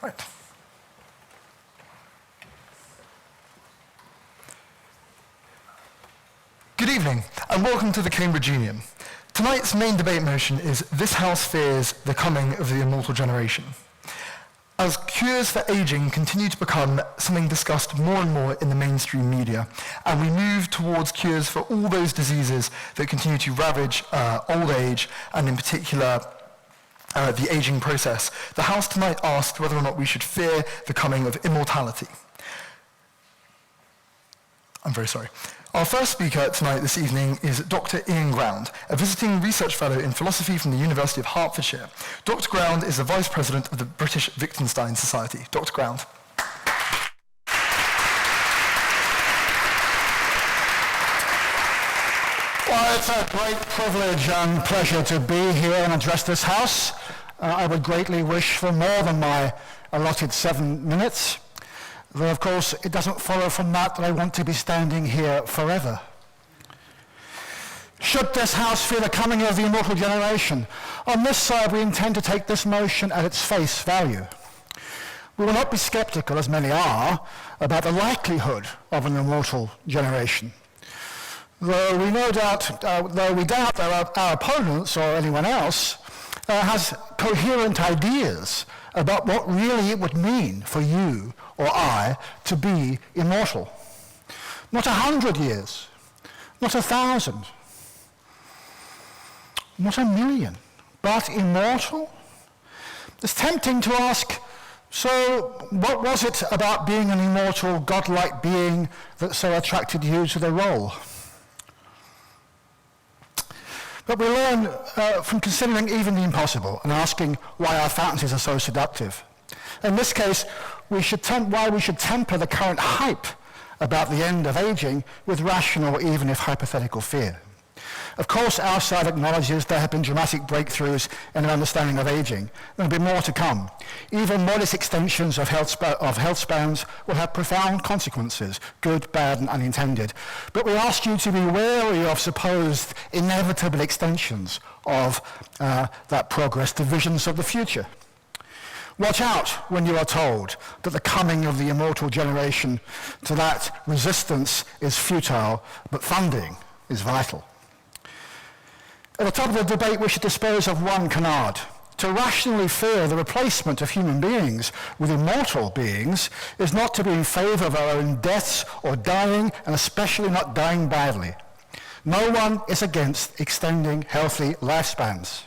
Right. Good evening, and welcome to the Cambridge Union. Tonight's main debate motion is "This House fears the coming of the Immortal Generation." As cures for aging continue to become something discussed more and more in the mainstream media, and we move towards cures for all those diseases that continue to ravage old age, and in particular the aging process, the House tonight asked whether or not we should fear the coming of immortality. I'm very sorry. Our first speaker tonight this evening is Dr. Ian Ground, a visiting research fellow in philosophy from the University of Hertfordshire. Dr. Ground is the Vice President of the British Wittgenstein Society. Dr. Ground. Well, it's a great privilege and pleasure to be here and address this House. I would greatly wish for more than my allotted 7 minutes. Though, of course, it doesn't follow from that I want to be standing here forever. Should this House fear the coming of the Immortal Generation? On this side, we intend to take this motion at its face value. We will not be skeptical, as many are, about the likelihood of an immortal generation. Though we doubt that our opponents or anyone else has coherent ideas about what really it would mean for you or I to be immortal. Not 100 years, not 1,000, not 1,000,000, but immortal? It's tempting to ask, so what was it about being an immortal, godlike being that so attracted you to the role? But we learn from considering even the impossible and asking why our fantasies are so seductive. In this case, why we should temper the current hype about the end of aging with rational, even if hypothetical, fear. Of course, our side acknowledges there have been dramatic breakthroughs in our understanding of aging. There will be more to come. Even modest extensions of health spans will have profound consequences, good, bad, and unintended. But we ask you to be wary of supposed inevitable extensions of that progress to visions of the future. Watch out when you are told that the coming of the immortal generation, to that resistance is futile, but funding is vital. At the top of the debate, we should dispose of one canard. To rationally fear the replacement of human beings with immortal beings is not to be in favor of our own deaths or dying, and especially not dying badly. No one is against extending healthy lifespans.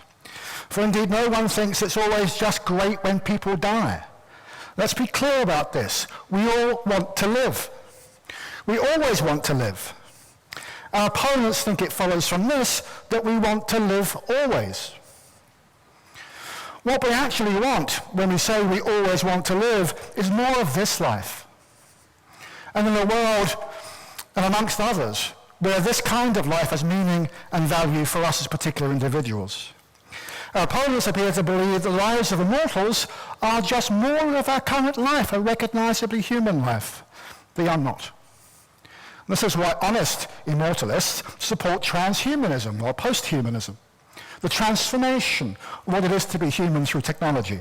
For indeed, no one thinks it's always just great when people die. Let's be clear about this. We all want to live. We always want to live. Our opponents think it follows from this that we want to live always. What we actually want when we say we always want to live is more of this life. And in a world, and amongst others, where this kind of life has meaning and value for us as particular individuals. Our opponents appear to believe the lives of immortals are just more of our current life, a recognizably human life. They are not. This is why honest immortalists support transhumanism or posthumanism, the transformation of what it is to be human through technology.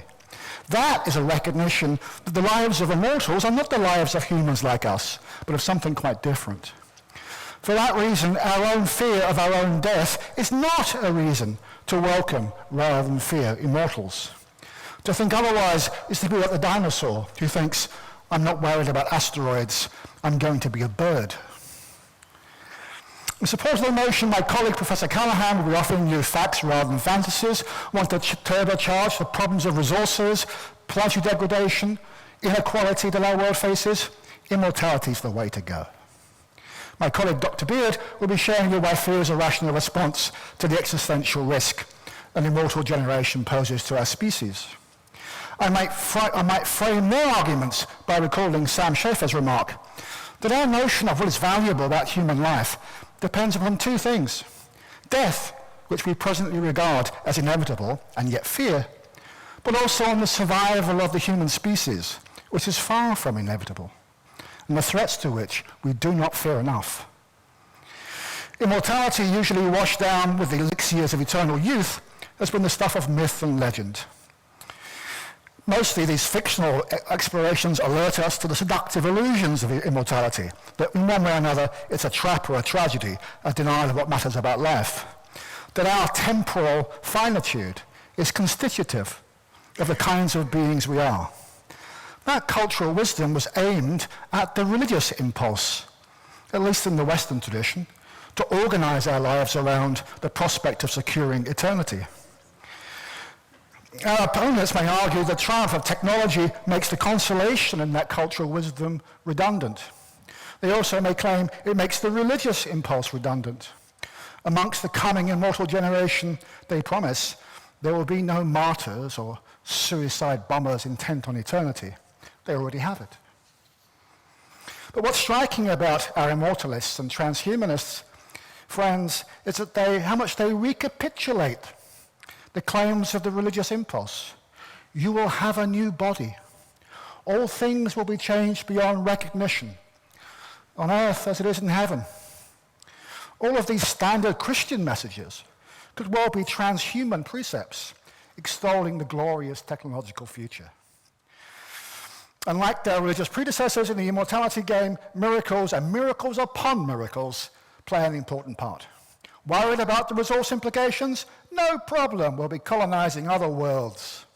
That is a recognition that the lives of immortals are not the lives of humans like us, but of something quite different. For that reason, our own fear of our own death is not a reason to welcome rather than fear immortals. To think otherwise is to be like the dinosaur who thinks, I'm not worried about asteroids, I'm going to be a bird. In support of the motion, my colleague Professor Callahan will be offering you facts rather than fantasies, want to turbocharge the problems of resources, planetary degradation, inequality that our world faces. Immortality is the way to go. My colleague Dr. Beard will be sharing you why fear is a rational response to the existential risk an immortal generation poses to our species. I might frame their arguments by recalling Sam Schaefer's remark that our notion of what is valuable about human life depends upon two things: death, which we presently regard as inevitable and yet fear, but also on the survival of the human species, which is far from inevitable, and the threats to which we do not fear enough. Immortality, usually washed down with the elixirs of eternal youth, has been the stuff of myth and legend. Mostly these fictional explorations alert us to the seductive illusions of immortality, that in one way or another it's a trap or a tragedy, a denial of what matters about life, that our temporal finitude is constitutive of the kinds of beings we are. That cultural wisdom was aimed at the religious impulse, at least in the Western tradition, to organize our lives around the prospect of securing eternity. Our opponents may argue the triumph of technology makes the consolation in that cultural wisdom redundant. They also may claim it makes the religious impulse redundant. Amongst the coming immortal generation, they promise, there will be no martyrs or suicide bombers intent on eternity. They already have it. But what's striking about our immortalists and transhumanists, friends, is that how much they recapitulate the claims of the religious impulse. You will have a new body. All things will be changed beyond recognition, on earth as it is in heaven. All of these standard Christian messages could well be transhuman precepts extolling the glorious technological future. Unlike their religious predecessors in the immortality game, miracles and miracles upon miracles play an important part. Worried about the resource implications? No problem, we'll be colonizing other worlds.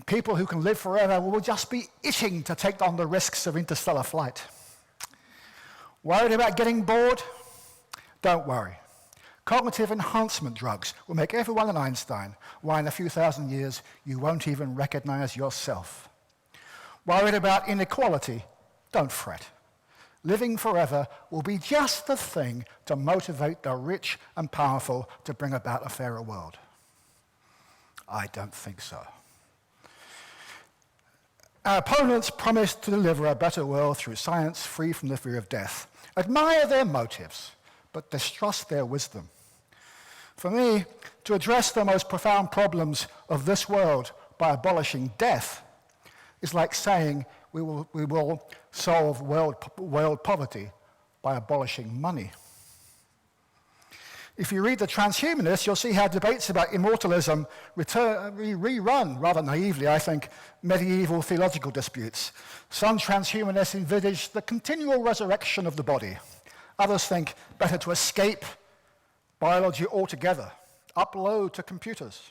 People who can live forever will just be itching to take on the risks of interstellar flight. Worried about getting bored? Don't worry. Cognitive enhancement drugs will make everyone an Einstein, while in a few thousand years you won't even recognize yourself. Worried about inequality? Don't fret. Living forever will be just the thing to motivate the rich and powerful to bring about a fairer world. I don't think so. Our opponents promise to deliver a better world through science free from the fear of death. Admire their motives, but distrust their wisdom. For me, to address the most profound problems of this world by abolishing death is like saying we will solve world poverty by abolishing money. If you read the Transhumanists, you'll see how debates about immortalism rerun, rather naively, I think, medieval theological disputes. Some transhumanists envisage the continual resurrection of the body. Others think better to escape biology altogether, upload to computers.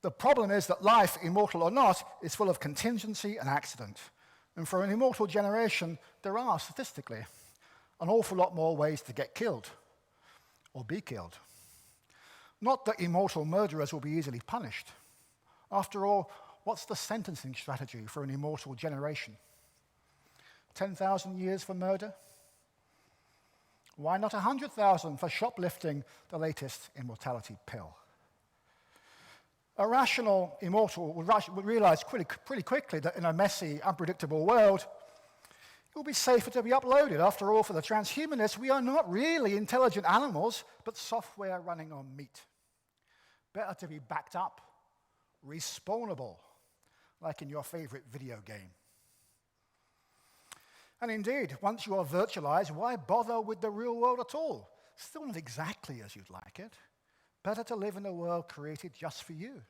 The problem is that life, immortal or not, is full of contingency and accident. And for an immortal generation, there are, statistically, an awful lot more ways to get killed or be killed. Not that immortal murderers will be easily punished. After all, what's the sentencing strategy for an immortal generation? 10,000 years for murder? Why not 100,000 for shoplifting the latest immortality pill? A rational immortal would realize pretty quickly that in a messy, unpredictable world, it will be safer to be uploaded. After all, for the transhumanists, we are not really intelligent animals, but software running on meat. Better to be backed up, respawnable, like in your favorite video game. And indeed, once you are virtualized, why bother with the real world at all? Still not exactly as you'd like it. Better to live in a world created just for you.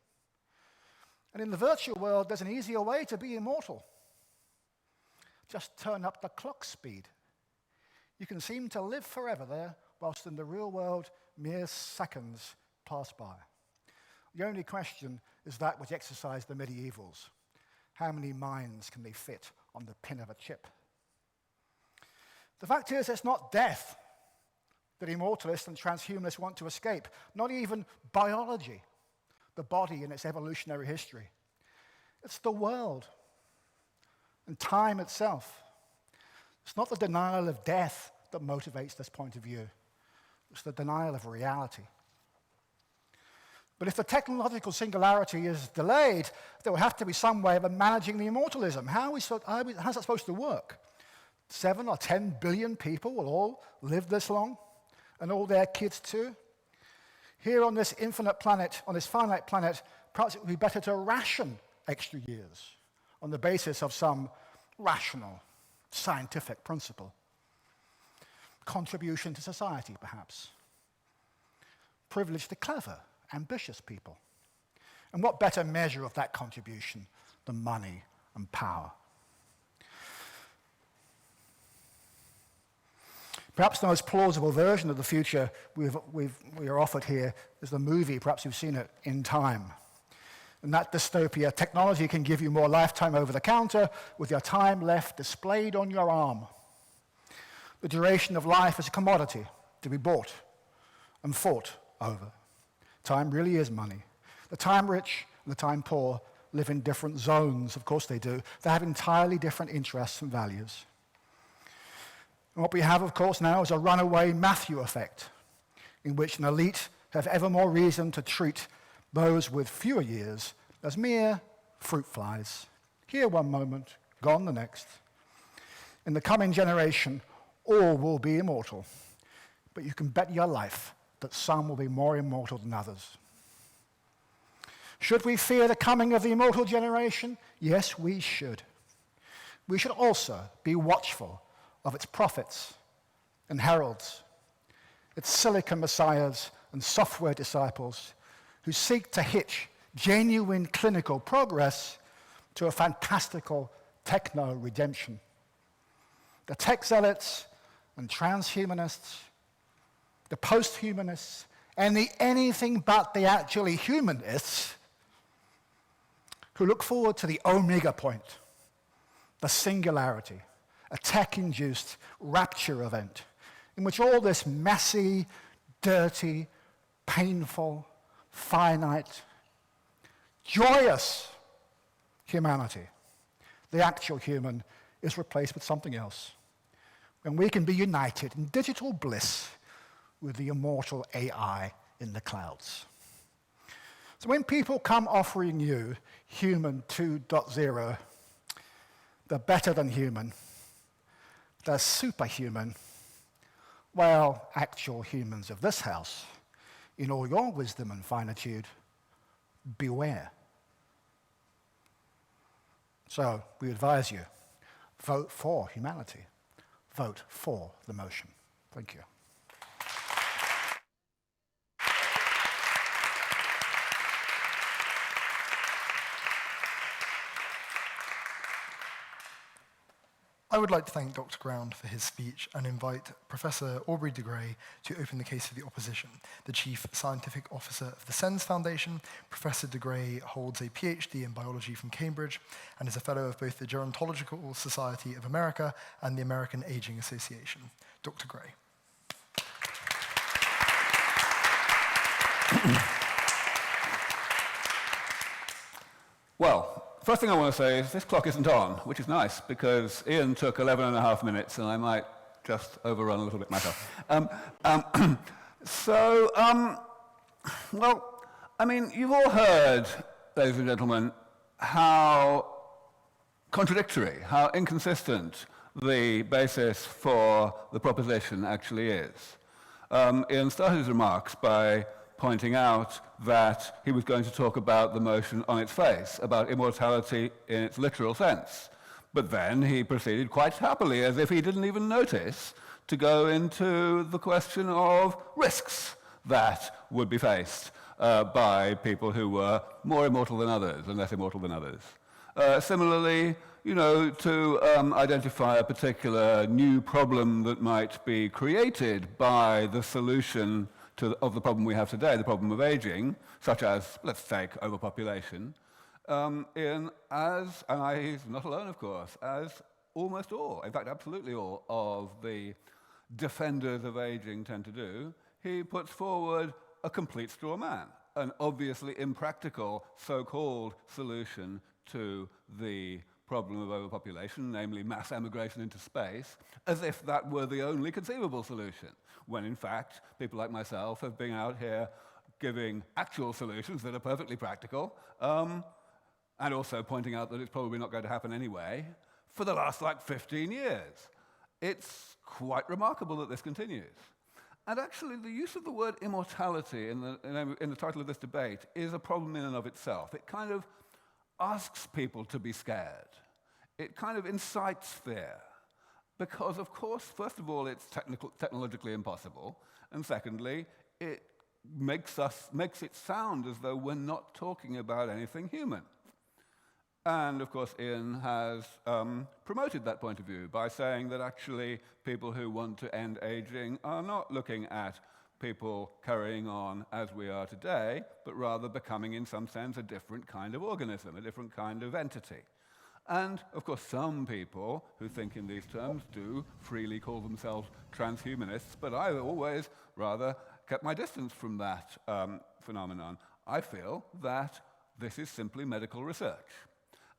And in the virtual world, there's an easier way to be immortal. Just turn up the clock speed. You can seem to live forever there, whilst in the real world, mere seconds pass by. The only question is that which exercised the medievals. How many minds can they fit on the pin of a chip? The fact is, it's not death that immortalists and transhumanists want to escape, not even biology, the body in its evolutionary history. It's the world and time itself. It's not the denial of death that motivates this point of view. It's the denial of reality. But if the technological singularity is delayed, there will have to be some way of managing the immortalism. How's that supposed to work? 7 or 10 billion people will all live this long, and all their kids too? Here on this infinite planet, on this finite planet, perhaps it would be better to ration extra years on the basis of some rational, scientific principle. Contribution to society, perhaps. Privilege to clever, ambitious people. And what better measure of that contribution than money and power? Perhaps the most plausible version of the future we are offered here is the movie, perhaps you've seen it, In Time. In that dystopia, technology can give you more lifetime over the counter with your time left displayed on your arm. The duration of life is a commodity to be bought and fought over. Time really is money. The time rich and the time poor live in different zones. Of course they do. They have entirely different interests and values. And what we have, of course, now is a runaway Matthew effect, in which an elite have ever more reason to treat those with fewer years as mere fruit flies. Here one moment, gone the next. In the coming generation, all will be immortal, but you can bet your life that some will be more immortal than others. Should we fear the coming of the immortal generation? Yes, we should. We should also be watchful of its prophets and heralds, its silicon messiahs and software disciples who seek to hitch genuine clinical progress to a fantastical techno-redemption. The tech zealots and transhumanists, the post-humanists, and the anything but the actually humanists who look forward to the omega point, the singularity, a tech-induced rapture event in which all this messy, dirty, painful, finite, joyous humanity, the actual human, is replaced with something else. When we can be united in digital bliss with the immortal AI in the clouds. So when people come offering you human 2.0, they're better than human, they're superhuman, well, actual humans of this house, in all your wisdom and finitude, beware. So we advise you, vote for humanity. Vote for the motion. Thank you. I would like to thank Dr. Ground for his speech and invite Professor Aubrey de Grey to open the case for the opposition. The Chief Scientific Officer of the SENS Foundation, Professor de Grey holds a PhD in biology from Cambridge and is a fellow of both the Gerontological Society of America and the American Aging Association. Dr. Grey. Well, first thing I want to say is this clock isn't on, which is nice, because Ian took 11 and a half minutes, and I might just overrun a little bit myself. Well, I mean, you've all heard, ladies and gentlemen, how contradictory, how inconsistent the basis for the proposition actually is. Ian started his remarks by pointing out that he was going to talk about the motion on its face, about immortality in its literal sense. But then he proceeded quite happily, as if he didn't even notice, to go into the question of risks that would be faced by people who were more immortal than others and less immortal than others. Similarly, to identify a particular new problem that might be created by the solution of the problem we have today, the problem of aging, such as, let's take overpopulation, and he's not alone, of course, as almost all, in fact, absolutely all, of the defenders of aging tend to do, he puts forward a complete straw man, an obviously impractical so-called solution to the problem of overpopulation, namely mass emigration into space, as if that were the only conceivable solution, when in fact people like myself have been out here giving actual solutions that are perfectly practical, and also pointing out that it's probably not going to happen anyway, for the last 15 years. It's quite remarkable that this continues. And actually, the use of the word immortality in the title of this debate is a problem in and of itself. It kind of asks people to be scared. It kind of incites fear. Because, of course, first of all, it's technologically impossible. And secondly, it makes it sound as though we're not talking about anything human. And of course, Ian has promoted that point of view by saying that actually people who want to end aging are not looking at people carrying on as we are today, but rather becoming, in some sense, a different kind of organism, a different kind of entity. And, of course, some people who think in these terms do freely call themselves transhumanists, but I've always rather kept my distance from that phenomenon. I feel that this is simply medical research.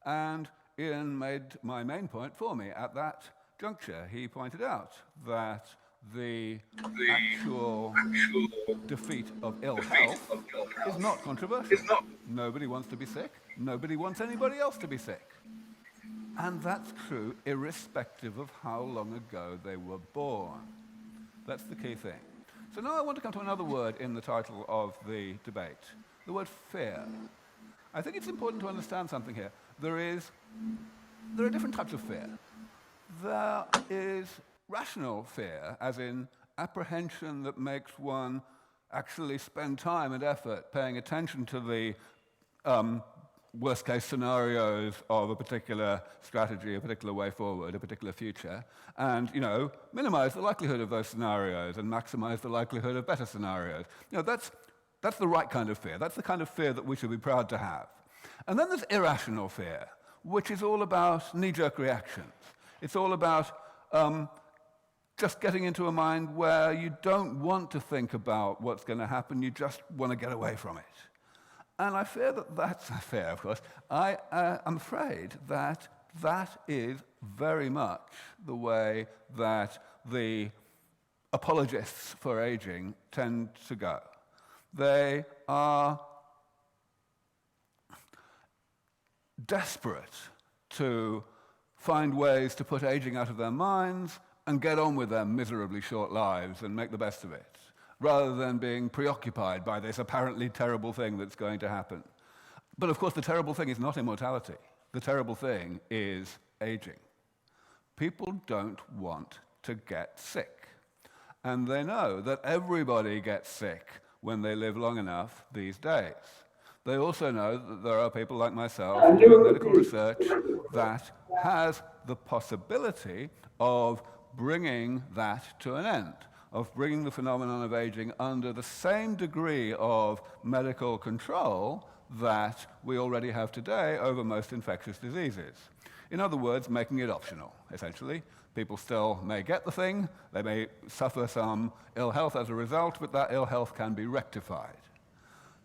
And Ian made my main point for me at that juncture. He pointed out that the actual defeat of ill health is not controversial. Nobody wants to be sick. Nobody wants anybody else to be sick. And that's true irrespective of how long ago they were born. That's the key thing. So now I want to come to another word in the title of the debate, the word fear. I think it's important to understand something here. There are different types of fear. There is rational fear, as in apprehension that makes one actually spend time and effort paying attention to the worst-case scenarios of a particular strategy, a particular way forward, a particular future, and, minimize the likelihood of those scenarios and maximize the likelihood of better scenarios. That's the right kind of fear. That's the kind of fear that we should be proud to have. And then there's irrational fear, which is all about knee-jerk reactions. It's all about just getting into a mind where you don't want to think about what's going to happen, you just want to get away from it. And I fear that that's a fear, of course. I'm afraid that that is very much the way that the apologists for aging tend to go. They are desperate to find ways to put aging out of their minds and get on with their miserably short lives and make the best of it, rather than being preoccupied by this apparently terrible thing that's going to happen. But of course, the terrible thing is not immortality. The terrible thing is aging. People don't want to get sick. And they know that everybody gets sick when they live long enough these days. They also know that there are people like myself doing medical research that has the possibility of bringing that to an end, of bringing the phenomenon of aging under the same degree of medical control that we already have today over most infectious diseases. In other words, making it optional, essentially. People still may get the thing, they may suffer some ill health as a result, but that ill health can be rectified.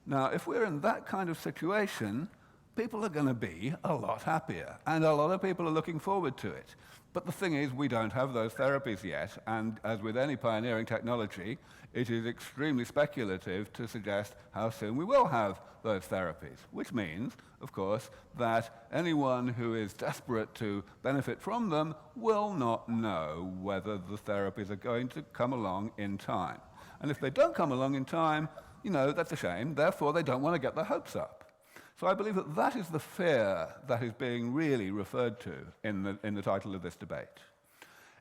Now, if we're in that kind of situation, people are going to be a lot happier, and a lot of people are looking forward to it. But the thing is, we don't have those therapies yet, and as with any pioneering technology, it is extremely speculative to suggest how soon we will have those therapies, which means, of course, that anyone who is desperate to benefit from them will not know whether the therapies are going to come along in time. And if they don't come along in time, that's a shame. Therefore, they don't want to get their hopes up. So I believe that that is the fear that is being really referred to in the title of this debate.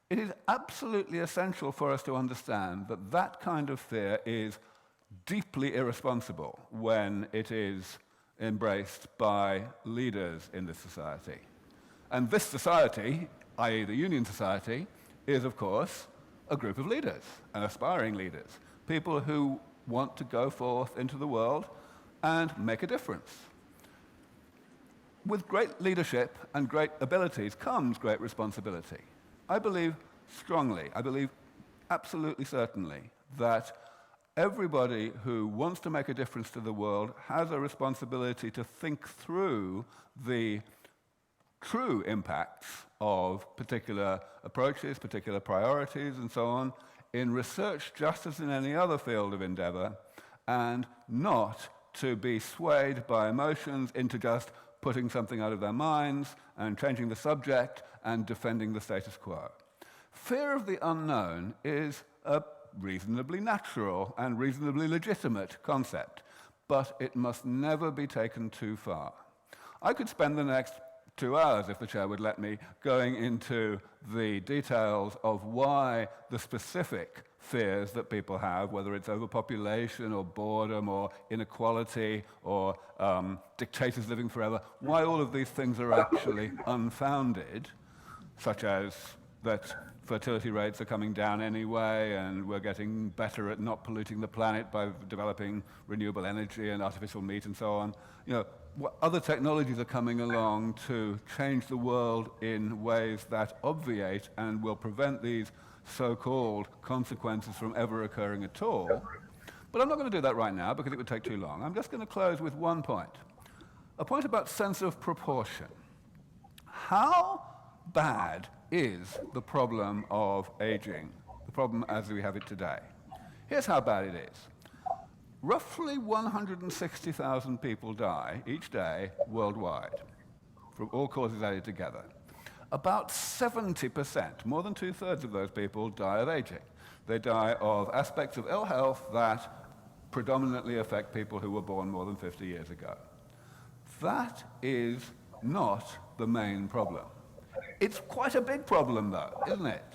It is absolutely essential for us to understand that that kind of fear is deeply irresponsible when it is embraced by leaders in this society. And this society, i.e. the Union Society, is, of course, a group of leaders and aspiring leaders, people who want to go forth into the world and make a difference. With great leadership and great abilities comes great responsibility. I believe strongly, I believe absolutely certainly, that everybody who wants to make a difference to the world has a responsibility to think through the true impacts of particular approaches, particular priorities, and so on, in research just as in any other field of endeavor, and not to be swayed by emotions into just putting something out of their minds and changing the subject and defending the status quo. Fear of the unknown is a reasonably natural and reasonably legitimate concept, but it must never be taken too far. I could spend the next 2 hours, if the chair would let me, going into the details of why the specific fears that people have, whether it's overpopulation or boredom or inequality or dictators living forever, why all of these things are actually unfounded, such as that fertility rates are coming down anyway, and we're getting better at not polluting the planet by developing renewable energy and artificial meat and so on. What other technologies are coming along to change the world in ways that obviate and will prevent these so-called consequences from ever occurring at all. But I'm not going to do that right now because it would take too long. I'm just going to close with one point. A point about sense of proportion. How bad is the problem of aging, the problem as we have it today? Here's how bad it is. Roughly 160,000 people die each day worldwide, from all causes added together. About 70%, more than 2/3 of those people, die of aging. They die of aspects of ill health that predominantly affect people who were born more than 50 years ago. That is not the main problem. It's quite a big problem, though, isn't it?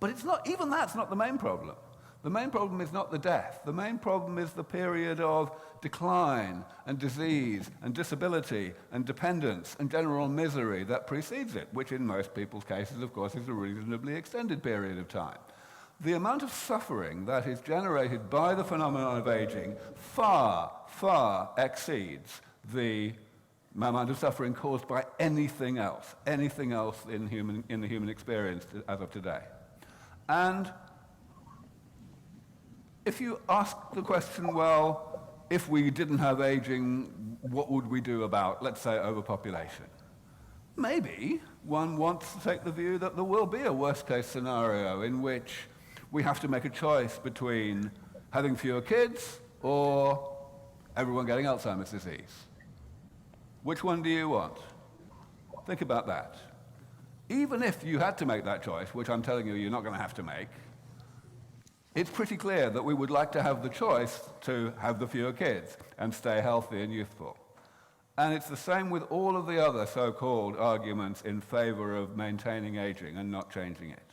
But it's not, even that's not the main problem. The main problem is not the death. The main problem is the period of decline and disease and disability and dependence and general misery that precedes it, which in most people's cases, of course, is a reasonably extended period of time. The amount of suffering that is generated by the phenomenon of aging far, far exceeds the amount of suffering caused by anything else in the human experience as of today. And if you ask the question, well, if we didn't have aging, what would we do about, let's say, overpopulation? Maybe one wants to take the view that there will be a worst-case scenario in which we have to make a choice between having fewer kids or everyone getting Alzheimer's disease. Which one do you want? Think about that. Even if you had to make that choice, which I'm telling you you're not going to have to make, it's pretty clear that we would like to have the choice to have the fewer kids and stay healthy and youthful. And it's the same with all of the other so-called arguments in favor of maintaining aging and not changing it.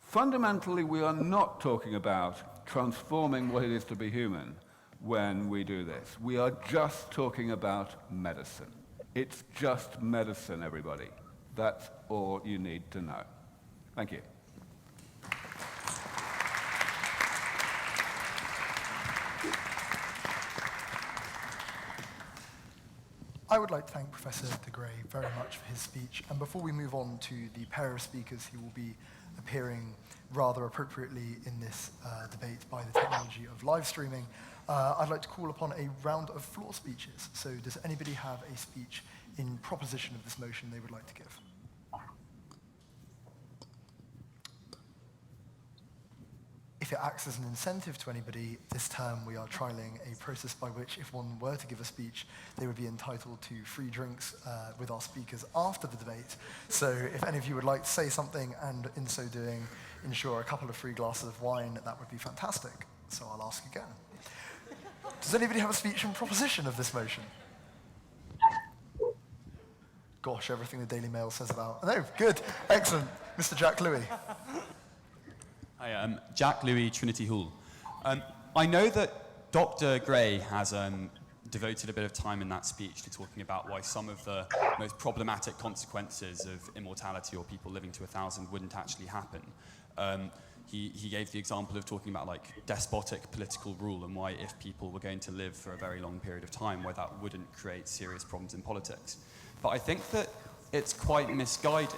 Fundamentally, we are not talking about transforming what it is to be human when we do this. We are just talking about medicine. It's just medicine, everybody. That's all you need to know. Thank you. I would like to thank Professor de Grey very much for his speech. And before we move on to the pair of speakers who will be appearing rather appropriately in this debate by the technology of live streaming, I'd like to call upon a round of floor speeches. So does anybody have a speech in proposition of this motion they would like to give? If it acts as an incentive to anybody, this term we are trialing a process by which if one were to give a speech, they would be entitled to free drinks with our speakers after the debate. So if any of you would like to say something and in so doing ensure a couple of free glasses of wine, that would be fantastic. So I'll ask again. Does anybody have a speech in proposition of this motion? Gosh, everything the Daily Mail says about... No, good, excellent. Mr. Jack Louis. Hi, I'm Jack Louis, Trinity Hall. I know that Dr. Gray has devoted a bit of time in that speech to talking about why some of the most problematic consequences of immortality or people living to 1,000 wouldn't actually happen. He gave the example of talking about like despotic political rule and why if people were going to live for a very long period of time, why that wouldn't create serious problems in politics. But I think that it's quite misguided.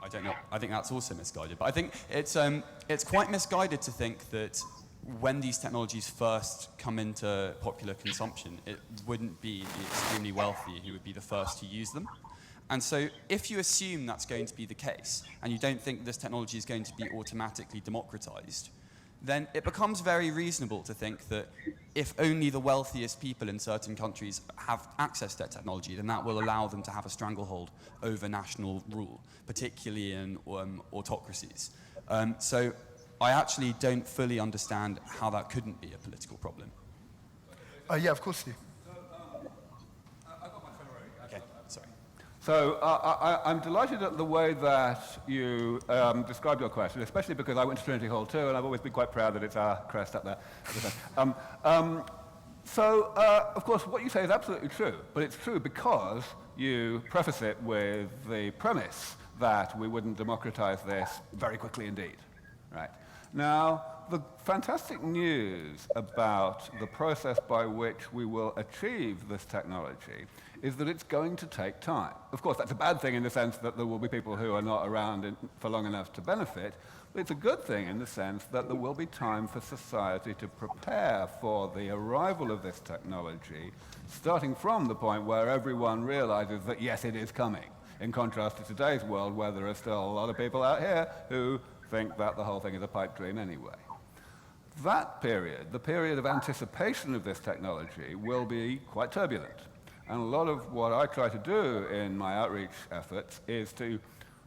I don't know. I think that's also misguided. But I think it's quite misguided to think that when these technologies first come into popular consumption, it wouldn't be the extremely wealthy who would be the first to use them. And so if you assume that's going to be the case, and you don't think this technology is going to be automatically democratized, then it becomes very reasonable to think that if only the wealthiest people in certain countries have access to that technology, then that will allow them to have a stranglehold over national rule, particularly in autocracies. So I actually don't fully understand how that couldn't be a political problem. Yeah, of course you do. I've got my phone already. Okay, sorry. So I'm delighted at the way that you described your question, especially because I went to Trinity Hall too, and I've always been quite proud that it's our crest up there. Of course, what you say is absolutely true, but it's true because you preface it with the premise that we wouldn't democratize this very quickly indeed, right? Now, the fantastic news about the process by which we will achieve this technology is that it's going to take time. Of course, that's a bad thing in the sense that there will be people who are not around for long enough to benefit, but it's a good thing in the sense that there will be time for society to prepare for the arrival of this technology, starting from the point where everyone realizes that, yes, it is coming, in contrast to today's world where there are still a lot of people out here who think that the whole thing is a pipe dream anyway. That period, the period of anticipation of this technology, will be quite turbulent. And a lot of what I try to do in my outreach efforts is to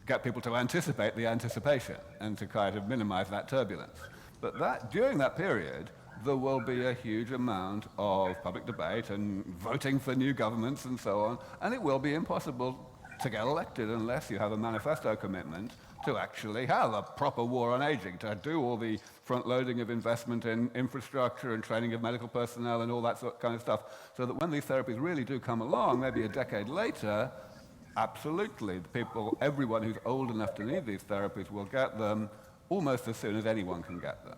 get people to anticipate the anticipation and to kind of minimize that turbulence. But during that period, there will be a huge amount of public debate and voting for new governments and so on, and it will be impossible to get elected unless you have a manifesto commitment to actually have a proper war on aging, to do all the front-loading of investment in infrastructure and training of medical personnel and all that sort of kind of stuff, so that when these therapies really do come along, maybe a decade later, absolutely, everyone who's old enough to need these therapies will get them almost as soon as anyone can get them.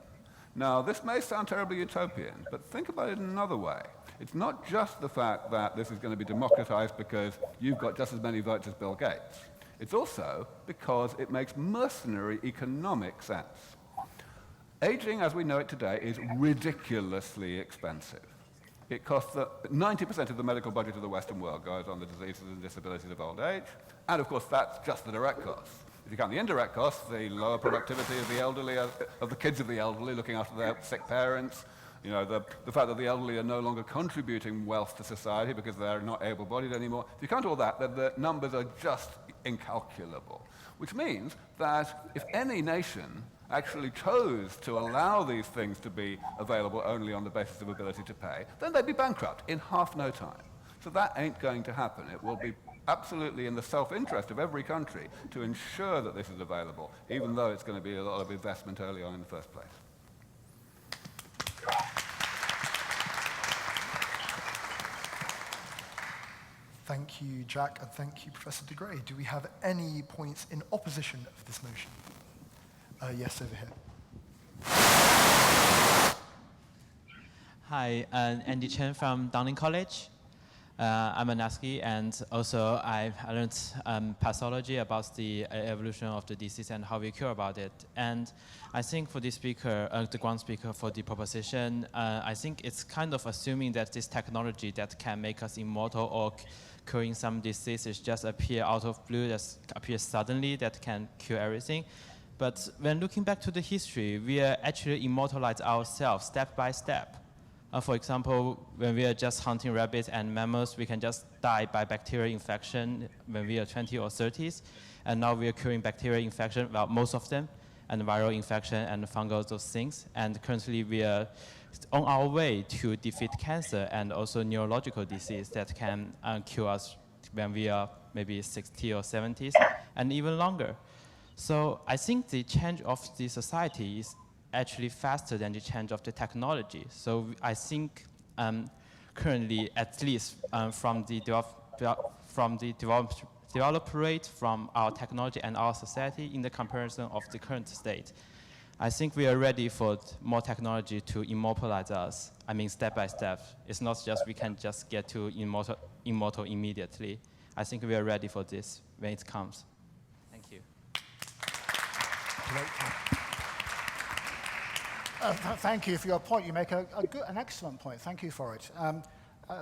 Now, this may sound terribly utopian, but think about it in another way. It's not just the fact that this is going to be democratized because you've got just as many votes as Bill Gates. It's also because it makes mercenary economic sense. Aging, as we know it today, is ridiculously expensive. It costs 90% of the medical budget of the Western world goes on the diseases and disabilities of old age, and of course that's just the direct costs. If you count the indirect costs, the lower productivity of the elderly, of the kids of the elderly looking after their sick parents, the fact that the elderly are no longer contributing wealth to society because they're not able-bodied anymore. If you count all that, then the numbers are just incalculable, which means that if any nation actually chose to allow these things to be available only on the basis of ability to pay, then they'd be bankrupt in half no time. So that ain't going to happen. It will be absolutely in the self-interest of every country to ensure that this is available, even though it's going to be a lot of investment early on in the first place. Thank you, Jack, and thank you, Professor de Grey. Do we have any points in opposition of this motion? Yes, over here. Hi, Andy Chen from Downing College. I'm a NASCI, and also I learned pathology about the evolution of the disease and how we cure about it. And I think for this speaker, the ground speaker for the proposition, I think it's kind of assuming that this technology that can make us immortal or curing some diseases just appear out of blue, just appear suddenly, that can cure everything. But when looking back to the history, we are actually immortalize ourselves step by step. For example, when we are just hunting rabbits and mammals, we can just die by bacterial infection when we are 20 or 30s. And now we are curing bacterial infection, well, most of them, and viral infection and fungal, those things. And currently we are on our way to defeat cancer and also neurological disease that can cure us when we are maybe 60 or 70s and even longer. So I think the change of the society is actually faster than the change of the technology. So I think currently, at least from the development rate from our technology and our society in the comparison of the current state, I think we are ready for more technology to immortalize us. I mean, step by step. It's not just we can just get to immortal immediately. I think we are ready for this when it comes. Thank you. Thank you for your point. You make an excellent point. Thank you for it.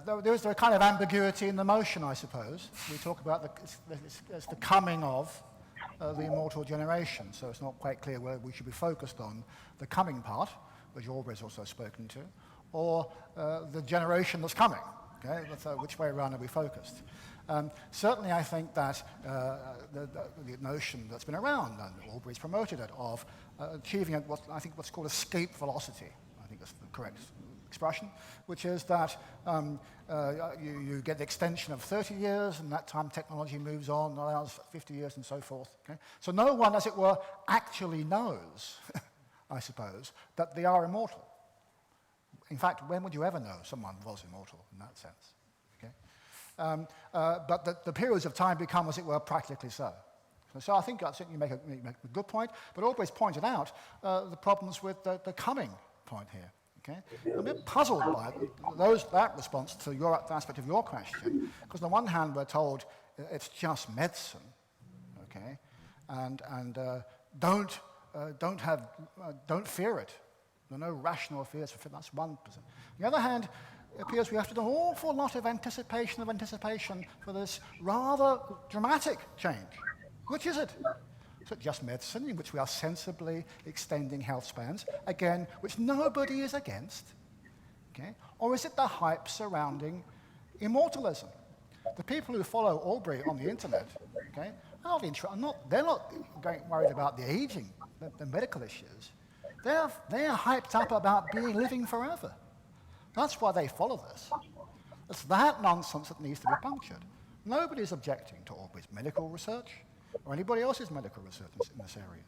There is a kind of ambiguity in the motion, I suppose. We talk about it's the coming of the immortal generation, so it's not quite clear whether we should be focused on the coming part, which Aubrey's also spoken to, or the generation that's coming. Okay, which way around are we focused? Certainly, I think that the notion that's been around, and Aubrey's promoted it, of achieving what's called escape velocity. I think that's the correct expression, which is that you get the extension of 30 years, and that time technology moves on, allows 50 years and so forth. Okay? So no one, as it were, actually knows, I suppose, that they are immortal. In fact, when would you ever know someone was immortal in that sense? Okay? But the periods of time become, as it were, practically so. So I think you make a good point, but Aubrey's pointed out the problems with the coming point here. Okay? I'm a bit puzzled by that response to the aspect of your question, because on the one hand we're told it's just medicine, okay, and don't fear it. There are no rational fears for it. That's 1%. On the other hand, it appears we have to do an awful lot of anticipation for this rather dramatic change. Which is it? Is it just medicine, in which we are sensibly extending health spans, again, which nobody is against? Okay? Or is it the hype surrounding immortalism? The people who follow Aubrey on the internet, okay, they're not worried about the aging, the medical issues. They're hyped up about living forever. That's why they follow this. It's that nonsense that needs to be punctured. Nobody's objecting to Aubrey's medical research or anybody else's medical research in this area.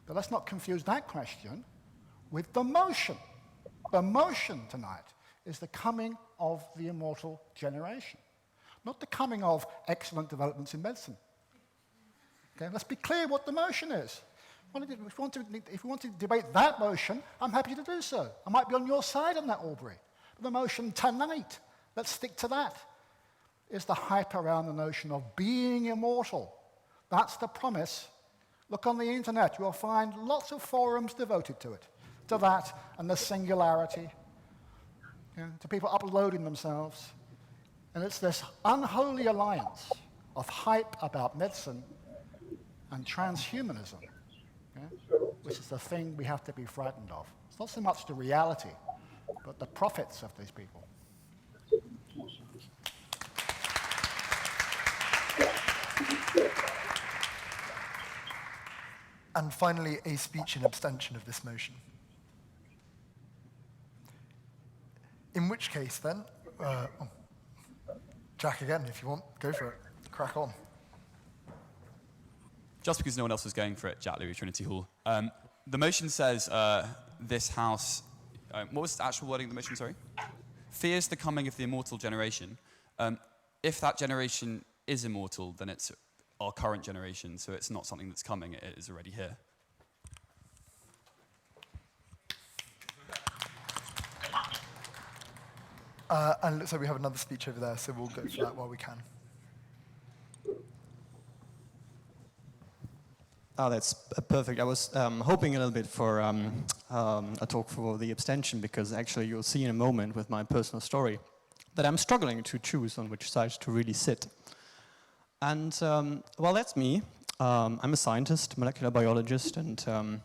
But let's not confuse that question with the motion. The motion tonight is the coming of the immortal generation, not the coming of excellent developments in medicine. Okay, let's be clear what the motion is. If you want to debate that motion, I'm happy to do so. I might be on your side on that, Aubrey. But the motion tonight, let's stick to that, is the hype around the notion of being immortal. That's the promise. Look on the internet. You'll find lots of forums devoted to it, to that and the singularity, to people uploading themselves. And it's this unholy alliance of hype about medicine and transhumanism, which is the thing we have to be frightened of. It's not so much the reality, but the profits of these people. And finally, a speech in abstention of this motion. In which case, then, Jack again, if you want, go for it. Crack on. Just because no one else was going for it, Jack Louis, Trinity Hall. The motion says this House, what was the actual wording of the motion, sorry? Fears the coming of the immortal generation. If that generation is immortal, then it's our current generation, so it's not something that's coming, it is already here. And it looks like we have another speech over there, so we'll go for that while we can. Oh, that's perfect. I was hoping a little bit for a talk for the abstention, because actually you'll see in a moment with my personal story that I'm struggling to choose on which side to really sit. And, well, that's me. I'm a scientist, molecular biologist, and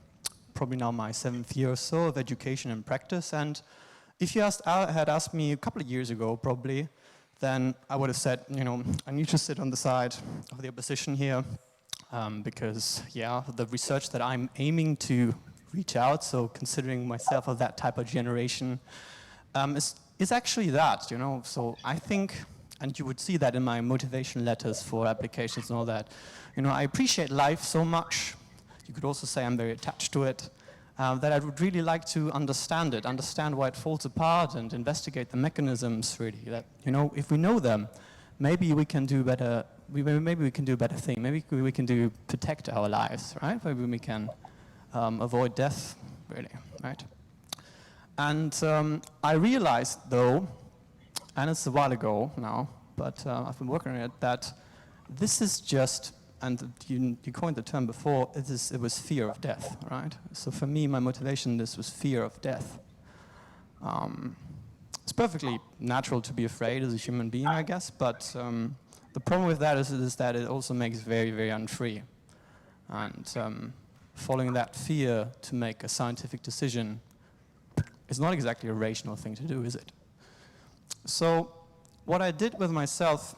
probably now my 7th year or so of education and practice. And if you had asked me a couple of years ago, probably, then I would have said, I need to sit on the side of the opposition here, because, the research that I'm aiming to reach out, so considering myself of that type of generation, is actually that, So I think, and you would see that in my motivation letters for applications and all that, I appreciate life so much, you could also say I'm very attached to it, that I would really like to understand it, understand why it falls apart, and investigate the mechanisms, really, that, if we know them, maybe we can do better, maybe we can do a better thing, maybe we can protect our lives, right? Maybe we can avoid death, really, right? And I realized, though, and it's a while ago now, but I've been working on it, that this is just, and you coined the term before, it was fear of death, right? So for me, my motivation, this was fear of death. It's perfectly natural to be afraid as a human being, I guess, but the problem with that is that it also makes very, very unfree. And following that fear to make a scientific decision is not exactly a rational thing to do, is it? So what I did with myself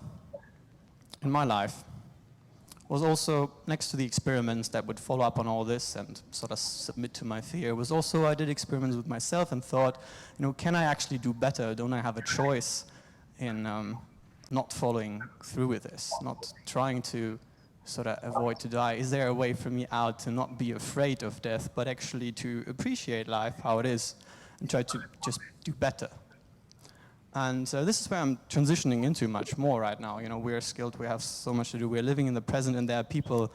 in my life was also, next to the experiments that would follow up on all this and sort of submit to my fear, was also I did experiments with myself and thought, can I actually do better? Don't I have a choice in not following through with this, not trying to sort of avoid to die? Is there a way for me out to not be afraid of death, but actually to appreciate life how it is and try to just do better? And this is where I'm transitioning into much more right now. We're skilled, we have so much to do. We're living in the present, and there are people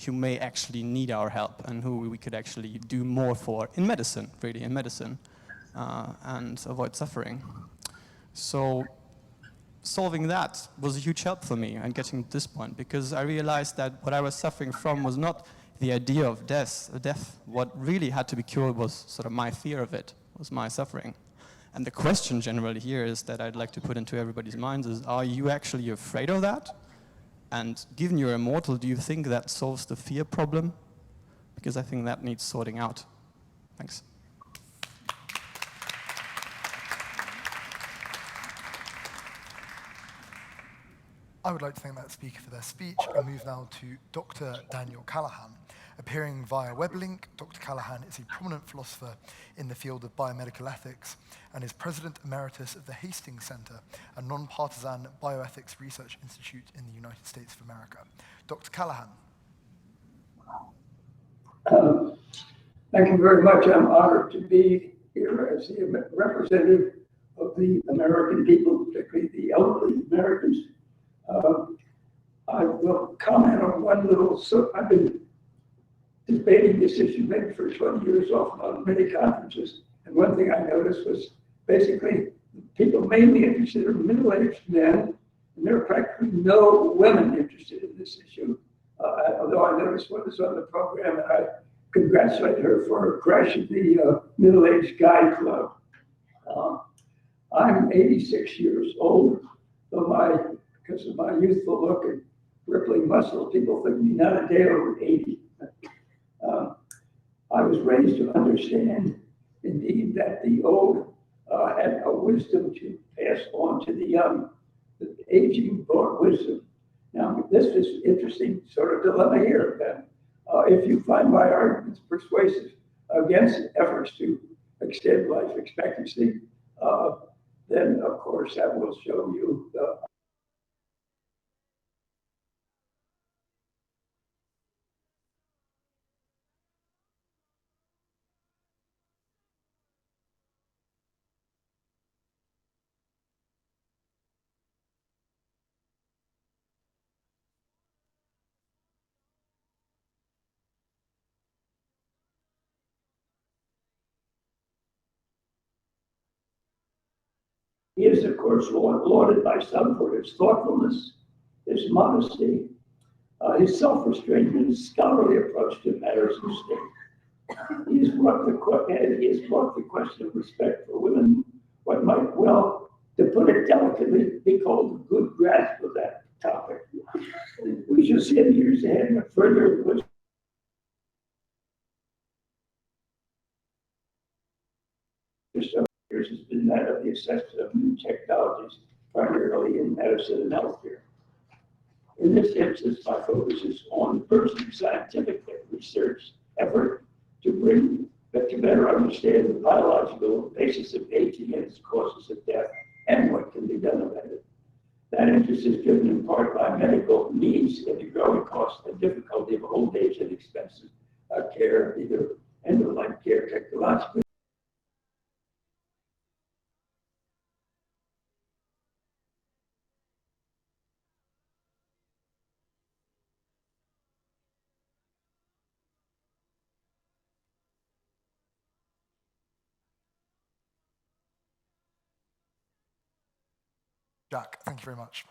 who may actually need our help and who we could actually do more for in medicine, really, in medicine, and avoid suffering. So solving that was a huge help for me and getting to this point, because I realized that what I was suffering from was not the idea of death. What really had to be cured was sort of my fear of it, was my suffering. And the question generally here is that I'd like to put into everybody's minds is, are you actually afraid of that? And given you're immortal, do you think that solves the fear problem? Because I think that needs sorting out. Thanks. I would like to thank that speaker for their speech and move now to Dr. Daniel Callahan. Appearing via web link, Dr. Callahan is a prominent philosopher in the field of biomedical ethics and is President Emeritus of the Hastings Center, a non-partisan bioethics research institute in the United States of America. Dr. Callahan. Thank you very much. I'm honored to be here as the representative of the American people, particularly the elderly Americans. I will comment on one little, I've been debating this issue maybe for 20 years off on many conferences. And one thing I noticed was basically people mainly interested in middle-aged men, and there are practically no women interested in this issue. Although I noticed one is on the program, and I congratulate her for crashing the middle-aged guy club. I'm 86 years old, though because of my youthful look and rippling muscle, people think me not a day over 80. I was raised to understand, indeed, that the old had a wisdom to pass on to the young. The aging brought wisdom. Now, this is interesting sort of dilemma here, Ben. If you find my arguments persuasive against efforts to extend life expectancy, then, of course, that will show you He is, of course, lauded by some for his thoughtfulness, his modesty, his self-restraint, and his scholarly approach to matters of state. He has brought the question of respect for women, what might well, to put it delicately, be called a good grasp of that topic. We shall see in years ahead what further has been that of the assessment of new technologies, primarily in medicine and healthcare. In this instance, my focus is on personal scientific research effort to better understand the biological basis of aging and its causes of death and what can be done about it. That interest is driven in part by medical needs and the growing cost and difficulty of old age and expensive care, either end-of-life care technologically. Jack, thank you very much.